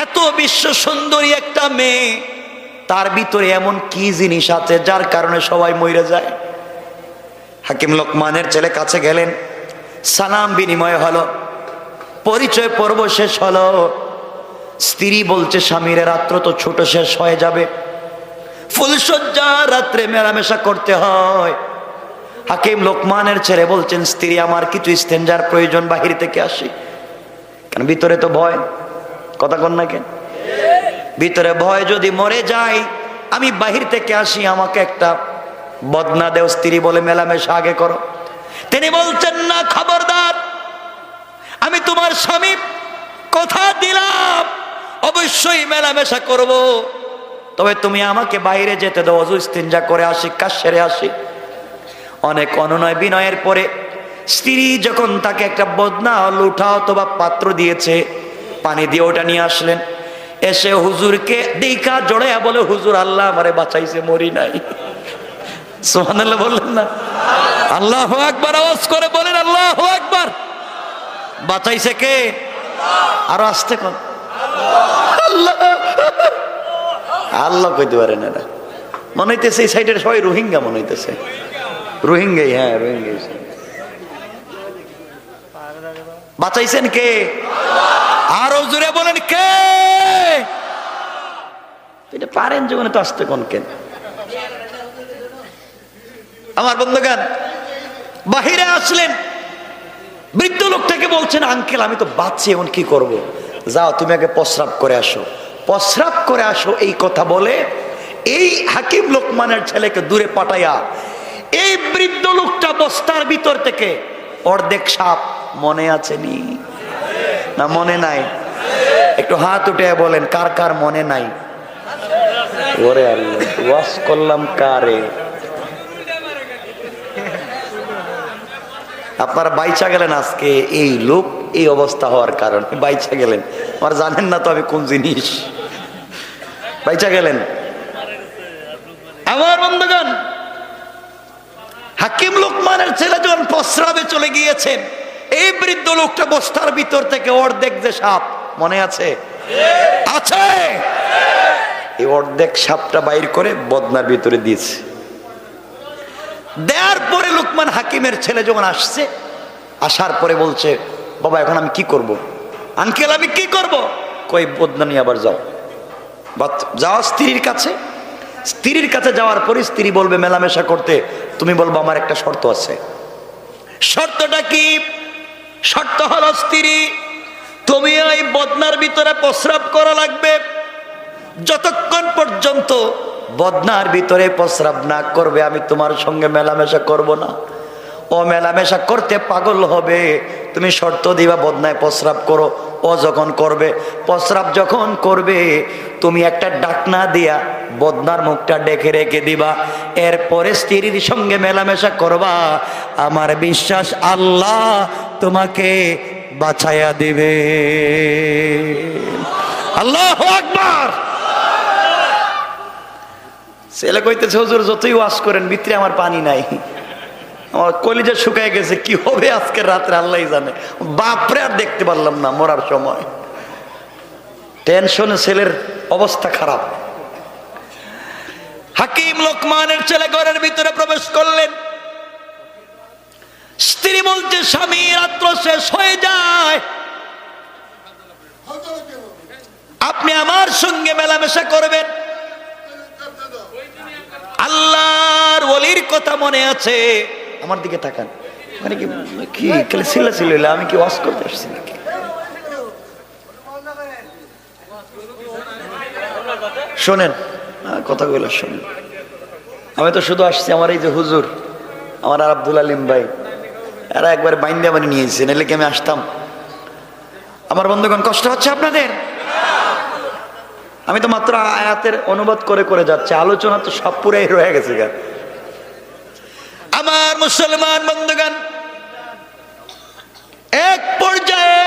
এত বিশ্ব সুন্দরী একটা মেয়ে, তার ভিতরে এমন কি জিনিস আছে যার কারণে সবাই মরে যায়। হাকিম লোকমানের ছেলে কাছে গেলেন, সালাম বিনিময় হলো, পরিচয় পর্ব শেষ হলো। স্ত্রী বলছে, স্বামীর রাত্র তো ছোট, শেষ হয়ে যাবে, ফুলসজ্জা রাত্রে মেলামেশা করতে হয়। হাকিম লোকমানের ছেলে বলছেন, স্ত্রী আমার কিছু ইস্তেঞ্জার প্রয়োজন, বাহির থেকে আসি। কেন? ভিতরে তো ভয়। কথা কন না কেন? ভিতরে ভয়, যদি মরে যাই আমি বাহির থেকে আসি, আমাকে একটা বদনা দেও। স্ত্রী বলে মেলামেশা আগে করো। তিনি বলছেন, না, খবরদার, আমি তোমার স্বামী, কথা দিলাম অবশ্যই মেলামেশা করব, তবে তুমি আমাকে বাইরে যেতে দাও, ওযু ইস্তিনজা করে আসি, কাজ সেরে আসি। অনেক অনুনয় বিনয়ের পরে স্ত্রী যখন তাকে একটা বদনা লুঠা অথবা পাত্র দিয়েছে, পানি দিয়ে ওটা নিয়ে আসলেন। এসে হুজুরকে দেখা জড়াইয়া বলে, হুজুর আল্লাহ আমারে বাঁচাইছে, মরি নাই। সুবহানাল্লাহ বললেন না? আল্লাহু আকবার আওয়াজ করে বলেন, আল্লাহু আকবার। বাঁচাইছে কে? আরো আসতে কোন আল্লাহ। আল্লাহ কইতে পারে না, মনে হইতেছে এই সাইডের সবাই রোহিঙ্গা মনে হইতেছে। রোহিঙ্গাই, হ্যাঁ রোহিঙ্গাই। বাঁচাইছেন কে? আরো জোরে বলেন কে? এটা পারেন জীবনে তো আসতে কোন কেন? আমার বন্ধুগণ বাহিরে আসলেন, বৃদ্ধ লোকটাকে বলছেন, আঙ্কেল আমি তো বাঁচছি, এখন কি করব? যাও তুমি আগে প্রস্রাব করে আসো, প্রস্রাব করে আসো। এই কথা বলে এই হাকিম লোকমানের ছেলেকে দূরে পাঠাইয়া এই বৃদ্ধ লোকটা বস্তার ভিতর থেকে অর্ধেক সাপ, মনে আছে নি না মনে নাই? একটু হাত উঠে বলেন কার কার মনে নাই? ওরে আল্লাহ, ওয়াজ করলাম কারে? আপনারা বাইচা গেলেন আজকে, এই লোক এই অবস্থা হওয়ার কারণে বাইচা গেলেন। আমার জানেন না তো আমি কোন জিনিস, বাইচা গেলেন। আমার বন্ধুগণ হাকিম লোকমানের ছেলে যখন প্রস্রাবে চলে গিয়েছেন, এই বৃদ্ধ লোকটা বস্তার ভিতর থেকে অর্ধেক যে সাপ, মনে আছে? আছে। এই অর্ধেক সাপটা বাইর করে বদনার ভিতরে দিয়েছে। দেওয়ার পরে লোকমান হাকিমের ছেলে যখন আসছে, আসার পরে বলছে, বাবা এখন আমি কি করব? আঙ্কেল আমি কি করব? কই বদনা নিয়ে আবার যাও, যাও স্ত্রীর কাছে। স্ত্রীর কাছে যাওয়ার পরে স্ত্রী বলবে মেলামেশা করতে, তুমি বলবো আমার একটা শর্ত আছে। শর্তটা কি? শর্ত হলো স্ত্রী তুমি এই বদনার ভিতরে প্রস্রাব করা লাগবে। যতক্ষণ পর্যন্ত বদনার ভিতরে প্রস্রাব না করবে আমি তোমার সঙ্গে মেলামেশা করব না। ও মেলামেশা করতে পাগল হবে, তুমি শর্ত দিবা বদনায় প্রস্রাব করো। ও যখন করবে, প্রস্রাব যখন করবে, তুমি একটা ডাকনা দিয়া বদনার মুখটা ডেকে রেখে দিবা। এরপরে স্ত্রীর সঙ্গে মেলামেশা করবা। আমার বিশ্বাস আল্লাহ তোমাকে বাঁচাইয়া দিবে। আল্লাহু আকবার। ছেলে কইতেছে, হুজুর যতই ওয়াজ করেন ভিতরে আমার পানি নাই, আমার কলিজা শুকায় গেছে, কি হবে আজকে রাত্রে আল্লাহই জানে। বাপরে আর দেখতে পারলাম না মরার সময়, টেনশনে ছেলের অবস্থা খারাপ। হাকিম লোকমানের ছেলে ঘরের ভিতরে প্রবেশ করলেন। স্ত্রী বলছে, স্বামী রাত্র শেষ হয়ে যায়, আপনি আমার সঙ্গে মেলামেশা করবেন। আল্লাহর ওলির কথা মনে আছে? আমার দিকে তাকান, মানে কি খালি ছিল ছিল, আমি কি ওয়াজ করতে আসছি নাকি? শোনেন কথাগুলো শোনেন। আমি তো শুধু আসছি, আমার এই যে হুজুর, আমার আর আব্দুল আলিম ভাই, এরা একবার বাইন্দা বানিয়ে নিয়েছে, নাহলে কি আমি আসতাম? আমার বন্ধুগণ কষ্ট হচ্ছে আপনাদের? আমি তো মাত্র আয়াতের অনুবাদ করে করে যাচ্ছি, আলোচনা তো সব পুরাই রয়ে গেছে। আমার মুসলমান বন্ধুগণ, এক পর্যায়ে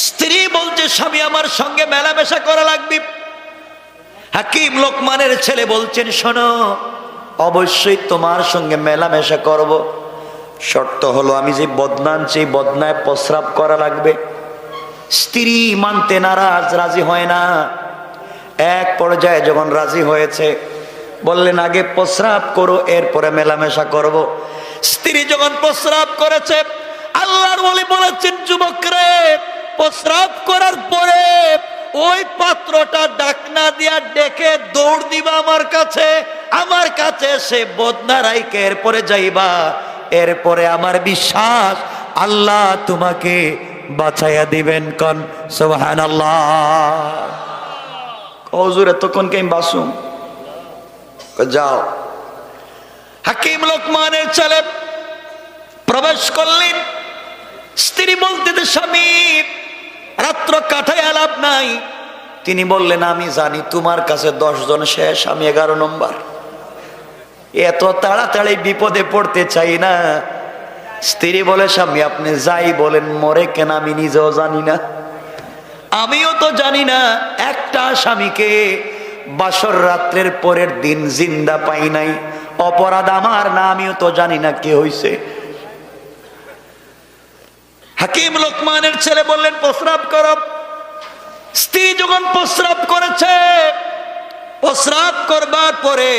স্ত্রী বলছে, স্বামী আমার সঙ্গে মেলামেশা করা লাগবে। হাকিম লোকমানের ছেলে বলছেন, শোনো অবশ্যই তোমার সঙ্গে মেলামেশা করব, শর্ত হলো আমি যে বদনা আনছি বদনায় প্রস্রাব করা লাগবে। স্ত্রী মানতে নারাজ, রাজি হয় না। এক পর্যায়ে যখন রাজি হয়েছে, বললেন আগে প্রস্রাব করো, এরপরে মেলামেশা করব। স্ত্রী যখন প্রস্রাব করেছে, আল্লাহর ওলি বলেছেন, যুবক রে, প্রস্রাব করার পরে ওই পাত্রটা ডাকনা দিয়া ডেকে দৌড় দিবা আমার কাছে। আমার কাছে সে বদনা রাইকে এরপরে যাইবা। এরপরে আমার বিশ্বাস আল্লাহ তোমাকে বাঁচাইয়া দিবেন। কোন সুবহানাল্লাহ। হুজুর এতক্ষণ কে আমি বাসুম? যাও। হাকিম লোকমানের ছেলে প্রবেশ করলেন। স্ত্রী বলতে, স্বামী রাত্র কাটায় লাভ নাই, তিনি বললেন, আমি জানি তোমার কাছে 10 জন শেষ, আমি 11 নম্বর। এত তাড়াতাড়ি বিপদে পড়তে চাই না। স্ত্রী বলে, স্বামী আপনি যাই বলেন, মরে কেন আমি নিজেও জানি না, আমিও তো জানি না। একটা স্বামীকে বাসর রাত্রের পরের দিন জিন্দা পাই নাই, অপরাধ আমার না, আমিও তো জানি না কি হইছে। হাকিম লোকমানের ছেলে বললেন, প্রস্রাব করো। স্ত্রী যখন প্রস্রাব করেছে, প্রস্রাব করবার পরে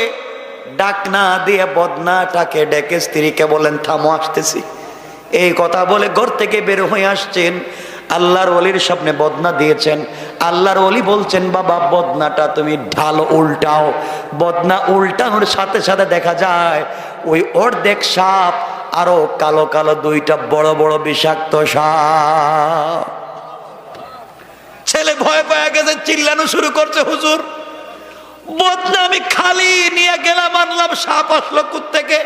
ডাক না দিয়ে বদনাটাকে ডেকে স্ত্রীকে বললেন, থামো, আসতেছি। এই কথা বলে ঘর থেকে বের হয়ে আসছেন। আল্লাহর ওলির সামনে বদনা দিয়েছেন। আল্লাহর ওলি বলছেন, বাবা বদনাটা তুমি ঢালো, উল্টাও। বদনা উল্টানোর সাথে সাথে দেখা যায় ওই অর্ধেক সাপ আরো কালো কালো 2টা বড় বড় বিষাক্ত সাপ। ছেলে ভয় পেয়ে গেছে, চিল্লানো শুরু করছে, হুজুর বদনা আমি খালি নিয়ে গেলাম, আনলাম, সাপ আসলো কোত্থেকে?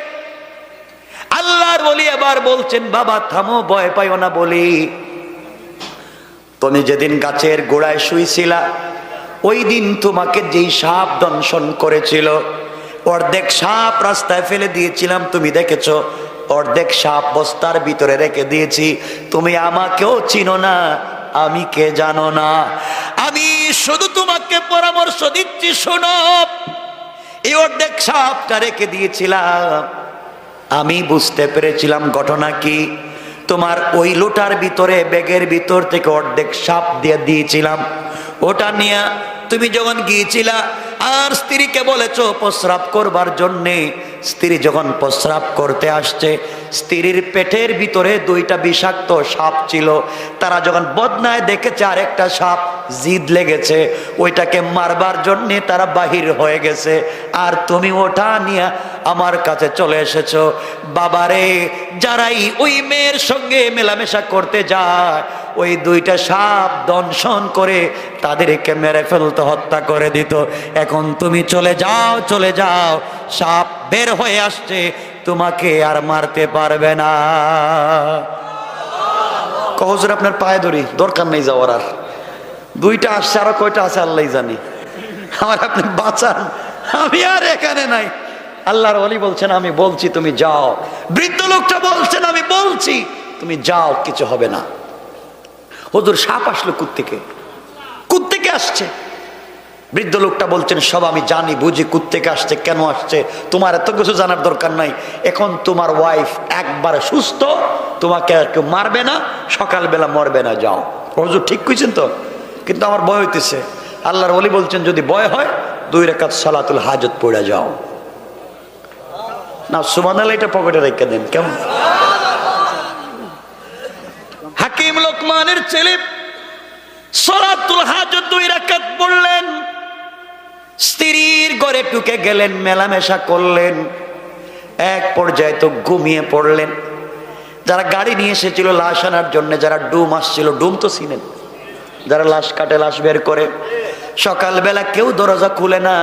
আল্লাহর ওলি এবার বলছেন, বাবা থামো, ভয় পাইও না। বলি, তুমি যেদিন গাছের গোড়ায় শুয়েছিলা, ওই দিন তোমাকে যেই সাপ দংশন করেছিল, অর্ধেক সাপ রাস্তায় ফেলে দিয়েছিলাম, তুমি দেখেছো। অর্ধেক সাপ বস্তার ভিতরে রেখে দিয়েছি। তুমি আমাকেও চিনো না, আমি কে জানো না। আমি শুধু তোমাকে পরামর্শ দিচ্ছি, শোনো। এই অর্ধেক সাপটা রেখে দিয়েছিলাম, আমি বুঝতে পেরেছিলাম ঘটনা কি। তোমার ওই লোটার ভিতরে, ব্যাগের ভিতর থেকে অর্ধেক সাপ দিয়ে দিয়েছিলাম। ওটা নিয়ে তুমি যখন গিয়েছিলা আর স্ত্রীকে বলেছো প্রস্রাব করবার জন্যে, স্ত্রী যখন প্রস্রাব করতে আসছে, স্ত্রীর পেটের ভিতরে 2টা বিষাক্ত সাপ ছিল। তারা যখন বদনায় দেখেছে আরেকটা সাপ জিদ লেগেছে, ওইটাকে মারবার জন্যে তারা বাহির হয়ে গেছে। আর তুমি ওটা নিয়ে আমার কাছে চলে এসেছো। বাবারে, যারাই ওই মেয়ের সঙ্গে মেলামেশা করতে যায়, ওই 2টা সাপ দংশন করে তাদেরকে মেরে ফেলতে, হত্যা করে দিত। এখন তুমি চলে যাও, চলে যাও, সাপ বের হয়ে আসছে, তোমাকে আর মারতে পারবে না। হুজুর আপনার পায়ে ধরি, দরকার নেই যাওয়ার। আর 2টা আসছে, আরো কয়টা আছে আল্লাহ জানি, আমার আপনি বাঁচান, আমি আর এখানে নাই। আল্লাহর ওলি বলছেন, আমি বলছি তুমি যাও। বৃদ্ধ লোকটা বলছেন, আমি বলছি তুমি যাও, কিছু হবে না। হুজুর সাপ আসলো কোত্থেকে? কোত্থেকে আসছে? বৃদ্ধ লোকটা বলছেন, সব আমি জানি বুঝি কোত্থেকে আসছে, কেন আসছে, তোমার এত কিছু জানার দরকার নাই। এখন তোমার ওয়াইফ একবারে সুস্থ, তোমাকে আর কেউ মারবে না, সকালবেলা মরবে না, যাও। হুজুর ঠিক কইছেন তো? কিন্তু আমার ভয় হইতেছে। আল্লাহর ওলি বলছেন, যদি ভয় হয় 2 রাকাত সালাতুল হাজত পড়ে যাও। না সুবহানাল্লাহ, এটা পকেটে রেখে দেন, কেমন? হাকিম লোকমানের ছেলে সালাতুল হাজত 2 রাকাত পড়লেন, স্ত্রীর ঘরে ঢুকে গেলেন, মেলামেশা করলেন। এক পর্যায়ে তো ঘুমিয়ে পড়লেন। যারা গাড়ি নিয়ে এসেছিল লাশ আনার জন্য, যারা ডুম আসছিল, ডুম তো চিনেন, যারা লাশ কাটে, লাশ বের করে, সকালবেলা কেউ দরজা খুলে না।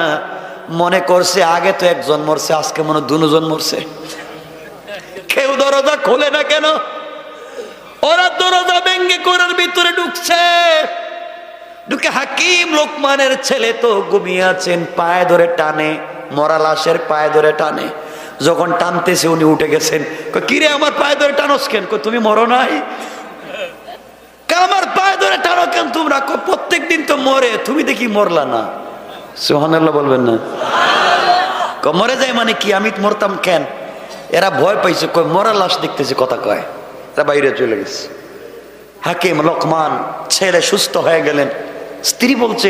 মনে করছে আগে তো 1 জন মরছে, আজকে মনে 2 জন মরছে। কেউ দরজা খোলে না কেন? ওরা দরজা ভেঙ্গে ঘরের ভিতরে ঢুকছে। ঢুকে হাকিম লোকমানের ছেলে তো ঘুমিয়ে আছেন, পায়ে ধরে টানে, মরা লাশের পায়ে ধরে টানে। যখন টানতেছে উনি উঠে গেছেন। কিরে আমার পায়ে ধরে টানোস কেন? তুমি মরো নাই? আমার পায়ে ধরে টানো কেন তোমরা? প্রত্যেক দিন তো মরে, তুমি দেখি মরলা না। সুবহানাল্লাহ বলবেন না? মরে যায় মানে কি? আমি মরতাম কেন? এরা ভয় পাইছে, কয় মরা লাশ দেখতেছে, কথা কয়। এরা বাইরে চলে গেছে। হাকিম লোকমান ছেলে সুস্থ হয়ে গেলেন। স্ত্রী বলছে,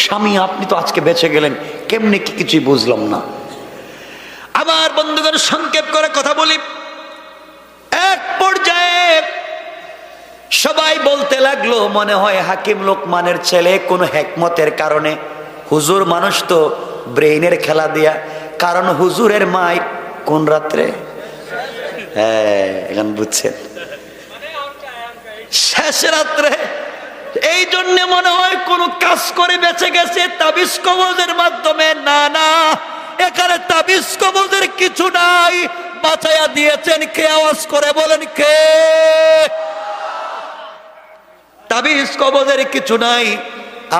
স্বামী আপনি তো আজকে বেঁচে গেলেন, কেমনে কি কিছুই বুঝলাম না। আমার বন্ধুগণ, সংক্ষেপ করে কথা বলি। এক পর্যায়ে সবাই বলতে লাগলো, মনে হয় হাকিম লোকমানের ছেলে কোনো হেকমতের কারণে, হুজুর মানুষ তো ব্রেইনের খেলা দিয়া, কারণ হুজুরের মাই কোন রাত্রে, হ্যাঁ এখন বুঝছেন, শেষ রাত্রে। এই জন্য মনে হয় কোন কাজ করে বেঁচে গেছে তাবিজ কবজের মাধ্যমে। না না, এখানে তাবিজ কবজের কিছু নাই, বাঁচাইয়া দিয়েছেন কে? আওয়াজ করে বলেন কে? তাবিজ কবজের কিছু নাই।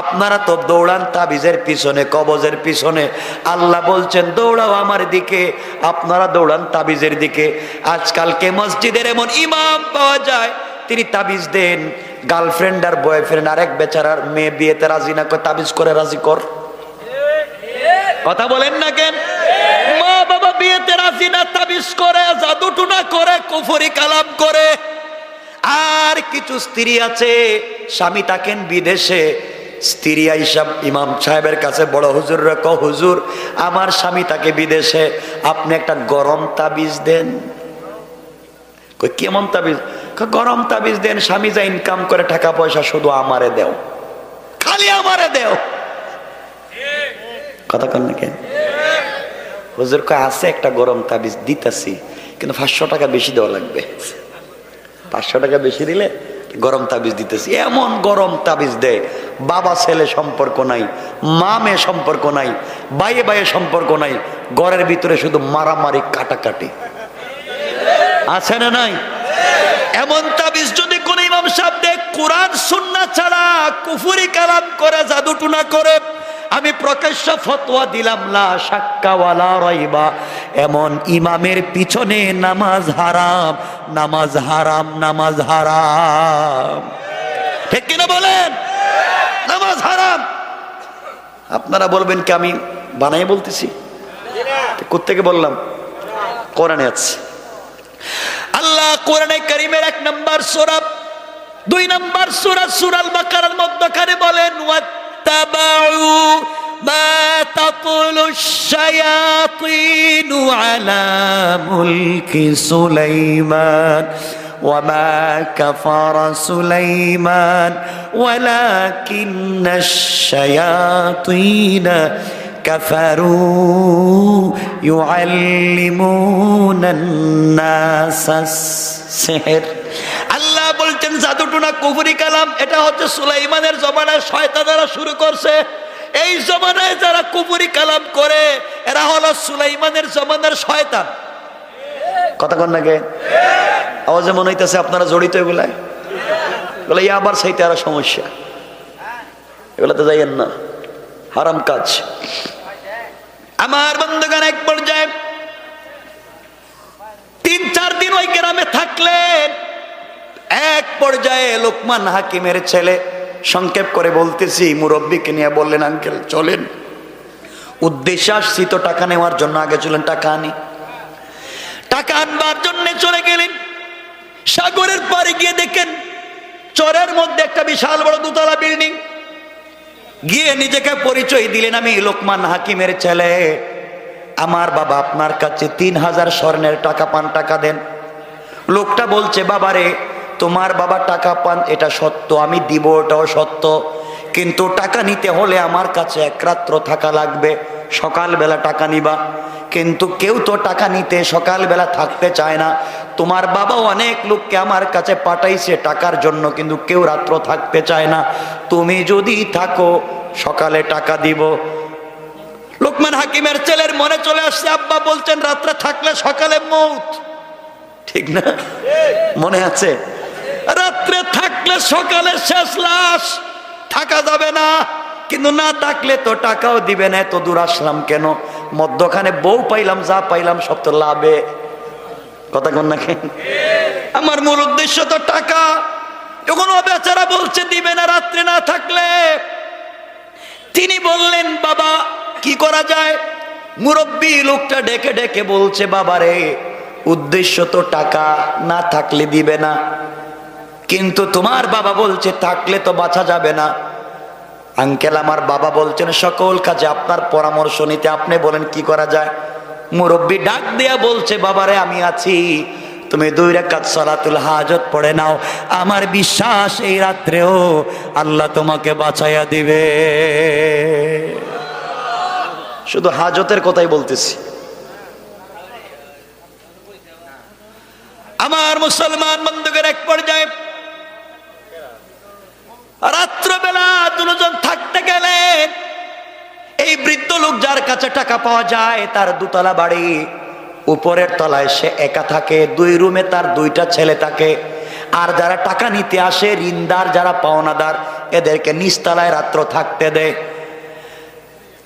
আপনারা তো দৌড়ান তাবিজের পিছনে, কবজের পিছনে। আল্লাহ বলছেন দৌড়াও আমার দিকে, আপনারা দৌড়ান তাবিজের দিকে। আজকালকে মসজিদের এমন ইমাম পাওয়া যায়, তিনি তাবিজ দেন। গার্লফ্রেন্ড আর বয়ফ্রেন্ড আরেক বেচারার মেয়ে বিয়েতে রাজি না করে তাবিজ করে রাজি কর। কথা বলেন না কেন? মা বাবা বিয়েতে রাজি না, তাবিজ করে, জাদু টুনা করে, কুফরি কালাম করে। আর কিছু স্ত্রী আছে, স্বামী থাকেন বিদেশে, স্ত্রী আইসা ইমাম সাহেবের কাছে, বড় হুজুররা ক হুজুর আমার স্বামী থাকে বিদেশে, আপনি একটা গরম তাবিজ দেন। কেমন তাবিজ? গরম তাবিজ দেন, স্বামী যা ইনকাম করে টাকা পয়সা শুধু আমারে দেও, খালি আমারে দেও। কথা কন না কেন? হুজুর কয় আছে একটা গরম তাবিজ দিতেছি, কিন্তু 500 টাকা বেশি দেওয়া লাগবে। 500 টাকা বেশি দিলে গরম তাবিজ দিতেছি। এমন গরম তাবিজ দেয়, বাবা ছেলে সম্পর্ক নাই, মা মেয়ে সম্পর্ক নাই, বাইয়ে বাইয়ে সম্পর্ক নাই, ঘরের ভিতরে শুধু মারামারি কাটাকাটি। আছে না নাই? এমন তাবিজ যদি কোন ইমাম সাহেব দেখ, কোরআন সুন্নাহ ছাড়া কুফরি কালাম করে, জাদু টুনা করে, আমি প্রকাশ্য ফতোয়া দিলাম লা শাক্কা ওয়ালা রাইবা, এমন ইমামের পিছনে নামাজ হারাম, নামাজ হারাম, নামাজ হারাম। ঠিক কিনা বলেন? নামাজ হারাম। আপনারা বলবেন কি আমি বানাই বলতেছি? কোত্থেকে বললাম? কোরআনে আছে। আল্লাহ কোরআনে কারীমের 1 নম্বর সূরা 2 নম্বর সূরা সূরাল বাকারার মধ্যখানে বলেন ওয়াত্তাবাউ মা তাতুলুশ শায়াতিনু আলা মুলকি সুলাইমান وما كفر سليمان ولكن الشياطين كفروا يعلمون الناس السحر। আল্লাহ বলছেন জাদু টুনা কুফরি কালাম এটা হচ্ছে সুলাইমানের জমানায় শয়তানেরা শুরু করছে। এই জমানায় যারা কুফরি কালাম করে এরা হলো সুলাইমানের জমানার শয়তান। কথা কন নাকি? আওয়াজে মনে হইতেছে আপনারা জড়িত এগুলায়। এগুলো আবার সেইতে আরো সমস্যা, এগুলাতে যাইয়েন না, হারাম কাজ। আমার বন্ধুগণ এক পর্যায়ে 3-4 দিন ওই গ্রামে থাকলেন। এক পর্যায়ে লোকমান হাকিমের ছেলে, সংক্ষেপ করে বলতেছি, মুরব্বীকে নিয়ে বললেন আঙ্কেল চলেন, উদ্দেশ্য আসছি তো টাকা নেওয়ার জন্য, আগে চলেন টাকা আনি। টাকা আনবার জন্য চলে গেলেন। সাগরের পাড়ে গিয়ে দেখেন চরের মধ্যে একটা বিশাল বড় 2 তলা বিল্ডিং। গিয়ে নিজেকে পরিচয় দিলেন, আমি লোকমান হাকিমের ছেলে, আমার বাবা আপনার কাছে 3000 স্বর্ণের টাকা পান, টাকা দেন। লোকটা বলছে বাবারে তোমার বাবা টাকা পান এটা সত্য, আমি দিব ওটাও সত্য, কিন্তু টাকা নিতে হলে আমার কাছে 1 রাত্র থাকা লাগবে, সকালবেলা টাকা নিবা। কিন্তু কেউ তো টাকা নিতে সকালবেলা থাকতে চায় না। তোমার বাবা অনেক লোককে আমার কাছে পাঠাইছে টাকার জন্য, কিন্তু কেউ রাত্র থাকতে চায় না। তুমি যদি থাকো সকালে টাকা দিব। লোকমান হাকিমের ছেলের মনে চলে আসছে, আব্বা বলছেন রাত্রে থাকলে সকালে মৌত, ঠিক না? মনে আছে? রাত্রে থাকলে সকালে শেষ লাশ, থাকা যাবে না। কিন্তু না থাকলে তো টাকাও দিবে না, এত দূর আসলাম কেন? মধ্যখানে বউ পাইলাম, যা পাইলাম সব তো লাভে। কথা কন না কেন? আমার মূল উদ্দেশ্য তো টাকা। যখন ও বেচারা বলছে দিবে না রাত্রে না থাকলে, তিনি বললেন বাবা কি করা যায়? মুরব্বী লোকটা ডেকে ডেকে বলছে বাবারে উদ্দেশ্য তো টাকা, না থাকলে দিবে না, কিন্তু তোমার বাবা বলছে থাকলে তো বাঁচা যাবে না। আঙ্কেল আমার বাবা বলছেন সকল কাজে আপনার পরামর্শ নিতে, আপনি বলেন কি করা যায়? মুরব্বী ডাক দিয়া বলছে বাবারে আমি আছি, তুমি 2 রাকাত সালাতুল হাজত পড়ে নাও, আমার বিশ্বাস এই রাত্রেও আল্লাহ তোমাকে বাঁচাইয়া দিবে। শুধু হাজতের কথাই বলতেছি। আমার মুসলমান বন্ধুদের এক পর্যায়ে রাত্রবেলা 2 জন থাকতে গেলেন। এই বৃদ্ধ লোক যার কাছে টাকা পাওয়া যায় তার 2 তলা বাড়ি, উপরের তলায় সে একা থাকে, 2 রুমে তার 2টা ছেলে থাকে। আর যারা টাকা নিতে আসে ঋণদার, যারা পাওনাদার, এদেরকে নিচতলায় রাত্র থাকতে দেয়।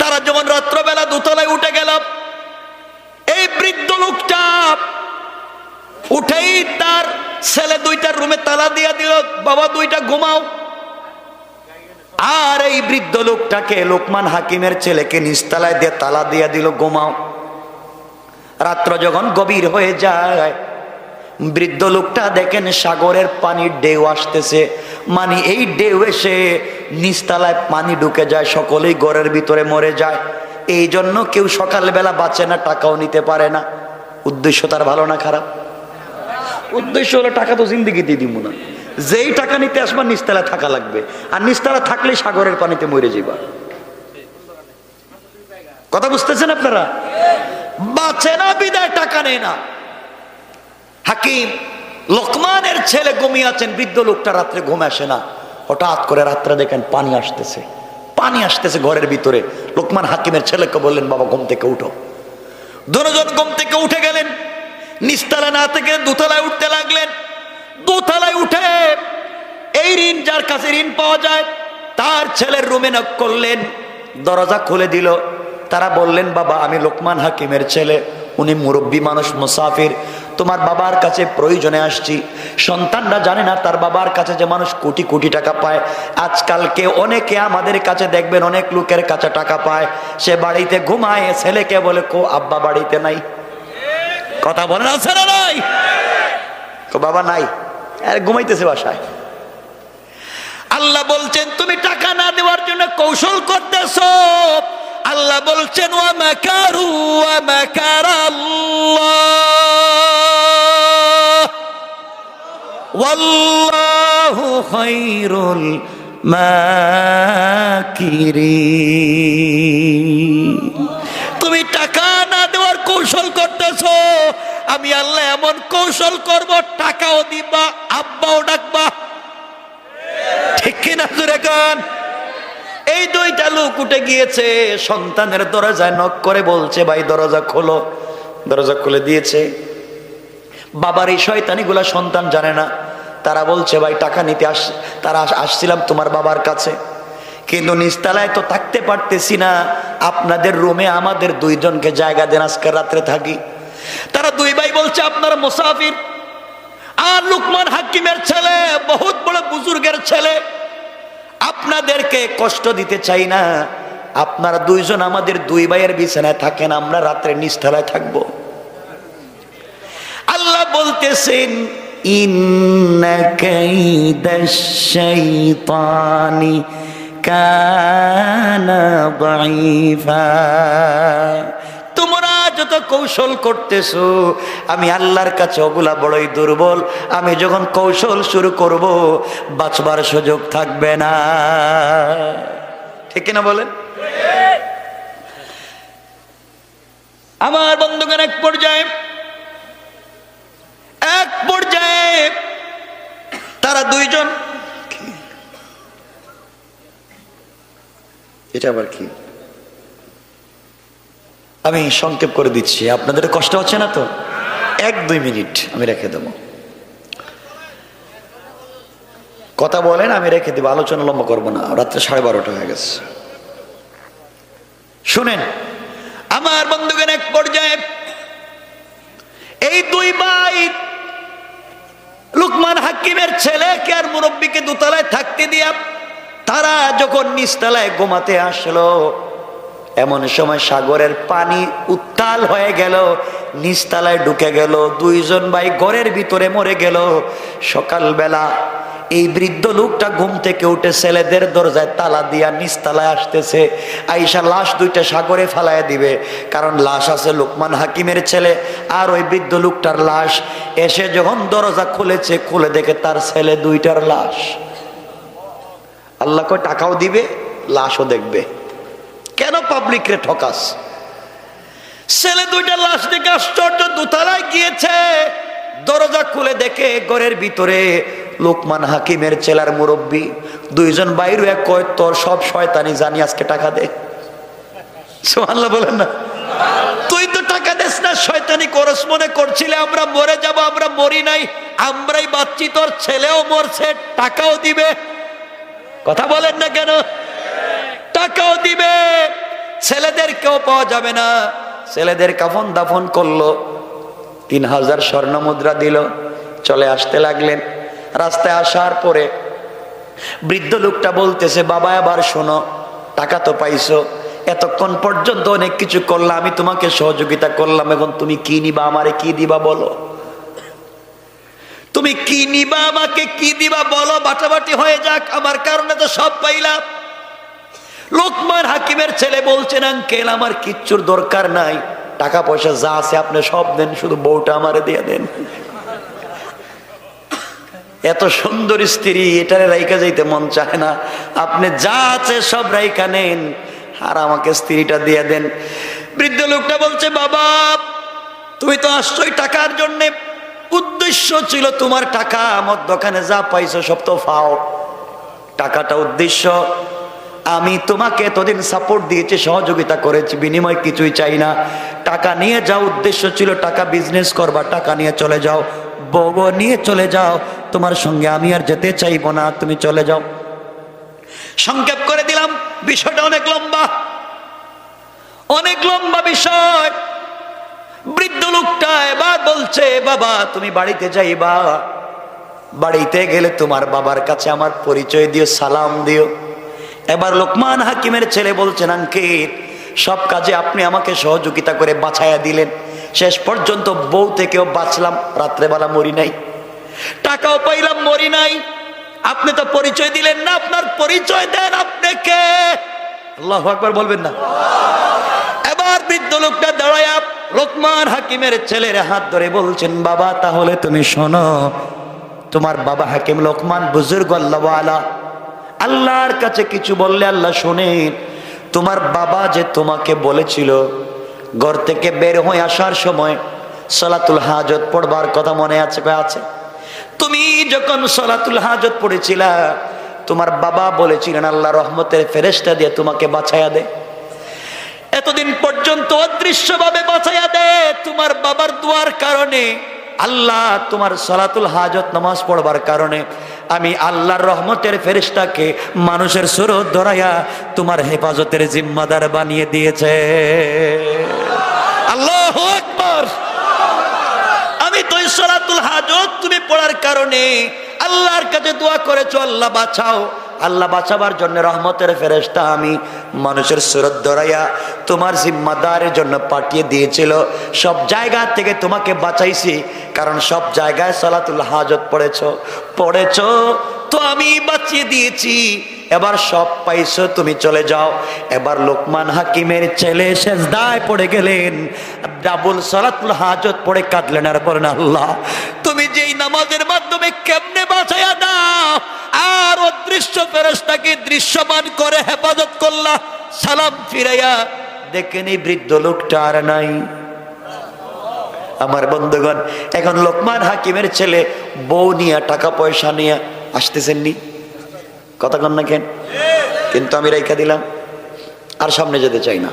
তারা যখন রাত্রবেলা দোতলায় উঠে গেল, এই বৃদ্ধ লোকটা উঠেই তার ছেলে দুইটার রুমে তালা দিয়া দিল, বাবা দুইটা ঘুমাও। আর এই বৃদ্ধ লোকটাকে, লোকমান হাকিমের ছেলেকে নিচতলায় দিয়ে তালা দিয়া দিল, ঘুমাও। রাত্র যখন গভীর হয়ে যায়, বৃদ্ধ লোকটা দেখেন সাগরের পানির ঢেউ আসতেছে, মানে এই ঢেউ এসে নিচতলায় পানি ঢুকে যায়, সকলেই ঘরের ভিতরে মরে যায়। এই জন্য কেউ সকালবেলা বাঁচে না, টাকাও নিতে পারে না। উদ্দেশ্য তার ভালো না খারাপ? উদ্দেশ্য হলো টাকা তো জিন্দিগিতে দিব না, যেই টাকা নিতে আসবা নিচতলায় থাকা লাগবে, আর নিচতলা থাকলে সাগরের পানিতে মরে যাবা। কথা বুঝতেছেন আপনারা? বাঁচে না বিদায় টাকা নেয় না। হাকিম লোকমানের ছেলে ঘুমিয়ে আছেন, বৃদ্ধ লোকটা রাত্রে ঘুম আসে না। হঠাৎ করে রাত্রে দেখেন পানি আসতেছে, পানি আসতেছে ঘরের ভিতরে। লোকমান হাকিমের ছেলেকে বললেন, বাবা ঘুম থেকে উঠো। দুজন ঘুম থেকে উঠে গেলেন, নিচতলা না থেকে দোতলায় উঠতে লাগলেন। দোতলায় উঠে এই ঋণ, যার কাছে ঋণ পাওয়া যায়, তার ছেলের রুমে নক করলেন, দরজা খুলে দিল। তারা বললেন, বাবা আমি লোকমান হাকিমের ছেলে, উনি মুরব্বী মানুষ, মুসাফির, তোমার বাবার কাছে প্রয়োজনে আসছি। সন্তানরা জানে না তার বাবার কাছে যে মানুষ কোটি কোটি টাকা পায়। আজকালকে অনেকে আমাদের কাছে দেখবেন, অনেক লোকের কাছে টাকা পায়, সে বাড়িতে ঘুমায়, ছেলেকে বলে কো আব্বা বাড়িতে নাই। কথা বলেন আছে না নাই? বাবা নাই, আর ঘুমাইতেছে বাসায়। আল্লাহ বলছেন তুমি টাকা না দেওয়ার জন্য কৌশল করতেছো। আল্লাহ বলছেন ওয়া মাকারু ওয়া মাকারাল্লাহ ওয়াল্লাহু খায়রুল মাকিরিন। তুমি টাকা না দেওয়ার কৌশল করতেছো, আমি আল্লাহ এমন কৌশল করব, টাকাও দিবা, আব্বাও ডাকবা। ঠিক কিনা জোরে কোন? এই দুইটা লোক উঠে গিয়েছে, সন্তানের দরজায় নক করে বলছে, ভাই দরজা খোলো। দরজা খুলে দিয়েছে। বাবার এই শয়তানিগুলা সন্তান জানে না। তারা বলছে, ভাই টাকা নিতে তারা আসছিলাম তোমার বাবার কাছে, কিন্তু নিচতলায় তো থাকতে পারতেছি না, আপনাদের রুমে আমাদের দুইজনকে জায়গা দেন, আজকে রাত্রে থাকি। তারা দুই ভাই বলছে, আপনারা মুসাফির, আর লোকমান হাকিমের ছেলে বহুত বড় বুজুর্গের ছেলে, আপনাদেরকে কষ্ট দিতে চাই না, আপনারা দুইজন আমাদের দুই ভাইয়ের বিছানায় থাকেন, আমরা রাত্রে নিচতলায় থাকবো। আল্লাহ বলতেছেন, ইন্না কাইদাশ শাইতানি কানা দাঈফা। তোমরা যত কৌশল করতেছো, আমি আল্লাহর কাছে ওগুলা বড়ই দুর্বল। আমি যখন কৌশল শুরু করব, বাঁচবার সুযোগ থাকবে না। ঠিক কিনা বলেন? আমার বন্ধুগণ, এক পর্যায়ে তারা দুইজন, এটা আবার কি, আমি সংক্ষেপ করে দিচ্ছি, আপনাদের কষ্ট হচ্ছে না তো? 1-2 মিনিট আমি রেখে দেব। কথা বলেন, আমি রেখে দেব, আলোচনা লম্বা করবো না, রাত্রে 12:30 হয়ে গেছে। শুনেন আমার বন্ধুগণ, এক পর্যায়ে এই দুই ভাই লোকমান হাকিমের ছেলেকে আর মুরব্বীকে দোতলায় থাকতে দিয়া তারা যখন নিচতলায় ঘুমাতে আসলো, এমন সময় সাগরের পানি উত্তাল হয়ে গেল, নিচতলায় ঢুকে গেল, দুইজন ভাই ঘরের ভিতরে মরে গেল। সকালবেলা এই বৃদ্ধ লোকটা ঘুম থেকে উঠে ছেলেদের দরজায় তালা দিয়া নিচতলায় আসতেছে, আইসা লাশ দুইটা সাগরে ফালাইয়া দিবে, কারণ লাশ আছে লোকমান হাকিমের ছেলে আর ওই বৃদ্ধ লোকটার লাশ। এসে যখন দরজা খুলেছে, খুলে দেখে তার ছেলে দুইটার লাশ। আল্লাহ কয় টাকাও দিবে, লাশও দেখবে। কেন পাবলিক রে ঠকাস? ছেলে দুইটা লাশ দেখে আশ্চর্য, দোতলায় গিয়েছে, দরজা খুলে দেখে ঘরের ভিতরে লোকমান হাকিমের ছেলের মুরব্বী দুইজন বাইরে। এক কয়, তোর সব শয়তানি জানি, আজকে টাকা দে। সুবহানাল্লাহ বলেন না? তুই তো টাকা দেস না, শয়তানি করস, মনে করছিলে আমরা মরে যাব, আমরা মরি নাই, আমরাই বাঁচছি, তোর ছেলেও মরছে, টাকাও দিবে। কথা বলেন না কেন? টাকাও দিবে, ছেলেদেরকেও পাওয়া যাবে না। ছেলেদের কাফন দাফন করলো, 3000 স্বর্ণ মুদ্রা দিল, চলে আসতে লাগলেন। রাস্তায় আসার পরে বৃদ্ধ লোকটা বলতেছে, বাবা আবার শোনো, টাকা তো পাইছো, এতক্ষণ পর্যন্ত অনেক কিছু করলাম, আমি তোমাকে সহযোগিতা করলাম, এখন তুমি কি নিবা, আমারে কি দিবা বলো, তুমি কি নিবা, আমাকে কি দিবা বলো, বাটাবাটি হয়ে যাক, আমার কারণে তো সব পাইলাম। লোকমান হাকিমের ছেলে বলছেন, আঙ্কেল আমার কিচ্ছুর দরকার নাই, টাকা পয়সা যা আছে আপনি সব দেন, শুধু বউটা আমারে দিয়ে দেন। এত সুন্দর স্ত্রী, এটারে রাইকা যাইতে মন চায় না, আপনি যা আছে সব রাইকা নেন, আর আমাকে স্ত্রীটা দিয়ে দেন। বৃদ্ধ লোকটা বলছে, বাবা তুমি তো আসছোই টাকার জন্য, উদ্দেশ্য ছিল তোমার টাকা, আমার দোকানে যা পাইছো সব তো ফাও, টাকাটা উদ্দেশ্য। আমি তোমাকে এতদিন সাপোর্ট দিয়েছি, সহযোগিতা করেছি, বিনিময় কিছুই চাই না, টাকা নিয়ে যাও, উদ্দেশ্য ছিল টাকা বিজনেস করবা, টাকা নিয়ে চলে যাও, বউ নিয়ে চলে যাও, তোমার সঙ্গে আমি আর যেতে চাইবো না, তুমি চলে যাও। সংক্ষেপ করে দিলাম, বিষয়টা অনেক লম্বা, অনেক লম্বা বিষয়। বৃদ্ধ লোকটা এবার বলছে, বাবা তুমি বাড়িতে যাইবা, বাড়িতে গেলে তোমার বাবার কাছে আমার পরিচয় দিও, সালাম দিও। এবার লোকমান হাকিমের ছেলে বলছেন, আঙ্কেল সব কাজে আপনি আমাকে সহযোগিতা করে বাঁচাইয়া দিলেন, শেষ পর্যন্ত বউ থেকেও বাঁচলাম, রাত্রেবেলা মরি নাই, টাকাও পাইলাম, মরি নাই, আপনি তো পরিচয় দিলেন না, আপনার পরিচয় দেন, আপনি কে? আল্লাহু আকবার বলবেন না? এবার বৃদ্ধ লোকটা দাঁড়ায়া লোকমান হাকিমের ছেলের হাত ধরে বলছেন, বাবা তাহলে তুমি শোনো, তোমার বাবা হাকিম লোকমান বুজুর্গ আল্লাহওয়ালা, আল্লাহর কাছে কিছু বললে আল্লাহ শোনেন। তোমার বাবা যে তোমাকে বলেছিল ঘর থেকে বের হয়ে আসার সময় সালাতুল হাজত পড়বার কথা মনে আছে? আছে। তুমি যখন সালাতুল হাজত পড়েছিলা, তোমার বাবা বলেছিলেন আল্লাহ রহমতের ফেরেশতা দিয়ে তোমাকে বাঁচাইয়া দে, এতদিন পর্যন্ত অদৃশ্যভাবে বাঁচাইয়া দে। তোমার বাবার দোয়ার কারণে, আল্লাহ তোমার সালাতুল হাজত নামাজ পড়বার কারণে আমি আল্লাহর রহমতের ফেরেশতাকে মানুষের সুরত ধরাইয়া তোমার হেফাজতের জিম্মাদার বানিয়ে দিয়েছে। আল্লাহু আকবার। আমি তো সালাতুল হাজত তুমি পড়ার কারণে আল্লাহর কাছে দোয়া করেছো, আল্লাহ বাঁচাও, আল্লাহ বাঁচাবার জন্য রহমতের ফেরেশতা আমি মানুষের সুরত ধরাইয়া তোমার জিম্মাদারের জন্য পাঠিয়ে দিয়েছিল। সব জায়গা থেকে তোমাকে বাঁচাইছি, কারণ সব জায়গায় সালাতুল হাজত পড়েছো তো আমি বাঁচিয়ে দিয়েছি। এবার সব পাইছো, তুমি চলে যাও। এবার লোকমান হাকিমের ছেলে সেজদায় পড়ে গেলেন, ডাবল সালাতুল হাজত পড়ে কাঁদলেন আর বলেন, আল্লাহ তুমি যেই নামাজের মাধ্যমে কেমনে বাঁচাইয়া দাও, আর অদৃশ্য ফেরেশতাকে দৃশ্যমান করে হেফাজত করলা, সালাম ফিরাইয়া দেখেন এই বৃদ্ধ লোকটা আর নাই। আমার বন্ধুগণ, এখন লোকমান হাকিমের ছেলে বউ নিয়ে টাকা পয়সা নিয়ে আসতেছেন নি, কথা কন না কেন? কিন্তু আমি রেখা দিলাম, আর সামনে যেতে চাই না।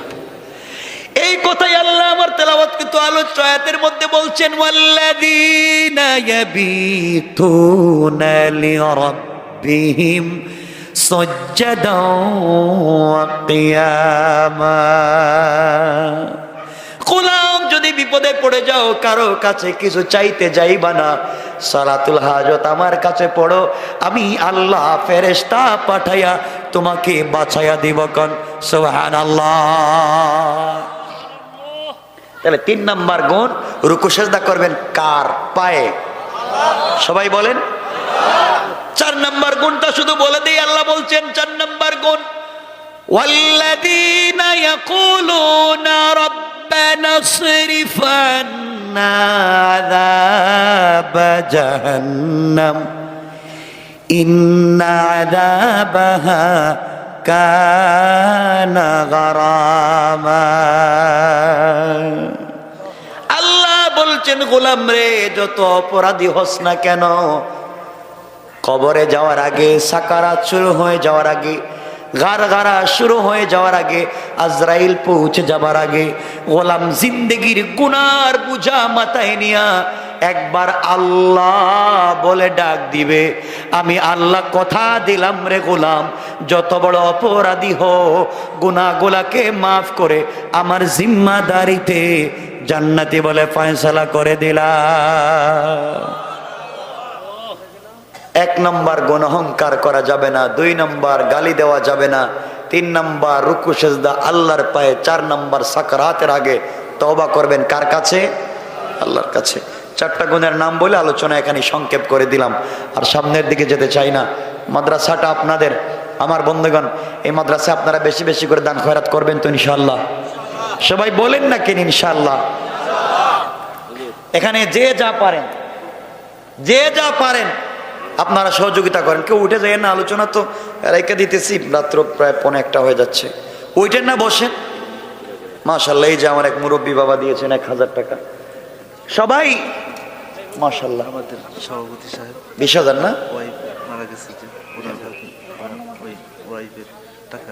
এই কথাই আল্লাহ আমার তেলাওয়াতকৃত আলোচ্য আয়াতের মধ্যে বলছেন, ওয়াল্লাযীনা ইয়াবিতুনা লিরাব্বিহিম সুজদাও ওয়া কিয়ামা। গোলাম যদি বিপদে পড়ে যাও, কারো কাছে কিছু চাইতে যাইবা না, সালাতুল হাজত আমার কাছে পড়ো, আমি আল্লাহ ফেরেশতা পাঠাইয়া তোমাকে বাঁচাইয়া দিব। কোন সুবহানাল্লাহ। তাহলে 3 নাম্বার গুণ, রুকু সেজদা করবেন কার পায়ে? সবাই বলেন। 4 নাম্বার গুণটা শুধু বলে দেই, আল্লাহ বলছেন 4 নাম্বার গুণ, ওয়াল্লাযীনা ইয়াকুলুনা রাব্বানা ইসরিফ আন্না আযাব জাহান্নাম ইন্না আযাবাহা কানা গারামা। আল্লাহ বলছেন, গোলাম রে, যত অপরাধী হস না কেন, কবরে যাওয়ার আগে, সাকারাত শুরু হয়ে যাওয়ার আগে, গারগারা শুরু হয়ে যাওয়ার আগে, আজরাইল পৌঁছে যাবার আগে, গোলাম জিন্দেগির গুনার বুঝা মাথায় নিয়া একবার আল্লাহ বলে ডাক দিবে, আমি আল্লাহ কথা দিলাম রে গোলাম, যত বড় অপরাধী হো গুনাহগুলাকে মাফ করে আমার জিম্মাদারিতে জান্নাতি বলে ফয়সালা করে দিলাম। 1 নম্বর গুণহংকার করা যাবে না, 2 নম্বর গালি দেওয়া যাবে না, 3 নম্বর রুকু সেজদা আল্লাহর পায়ে, 4 নম্বর সাকরাতের আগে তওবা করবেন কার কাছে? আল্লাহর কাছে। 4টা গুণের নাম বলে আলোচনা এখানে সংক্ষেপ করে দিলাম, আর সামনের দিকে যেতে চাই না। মাদ্রাসাটা আপনাদের, আমার বন্ধুগণ, এই মাদ্রাসায় আপনারা বেশি বেশি করে দান খয়রাত করবেন তো ইনশাআল্লাহ? সবাই বলেন না কেন ইনশাআল্লাহ? এখানে যে যা পারেন, যে যা পারেন আপনারা সহযোগিতা করেন। কেউ উঠে যায় না, আলোচনা তো রেখে দিতেছি, রাত্র প্রায় 1:45 হয়ে যাচ্ছে। উঠেন না, বসেন। মাশাআল্লাহ, এই যে আমার এক মুরব্বী বাবা দিয়েছেন 1000 টাকা। সবাই মাশাআল্লাহ। আমাদের সভাপতি সাহেব 20,000 না? ওয়াইফ মারা গেছে, যে ওনার ওই ওয়াইফের টাকা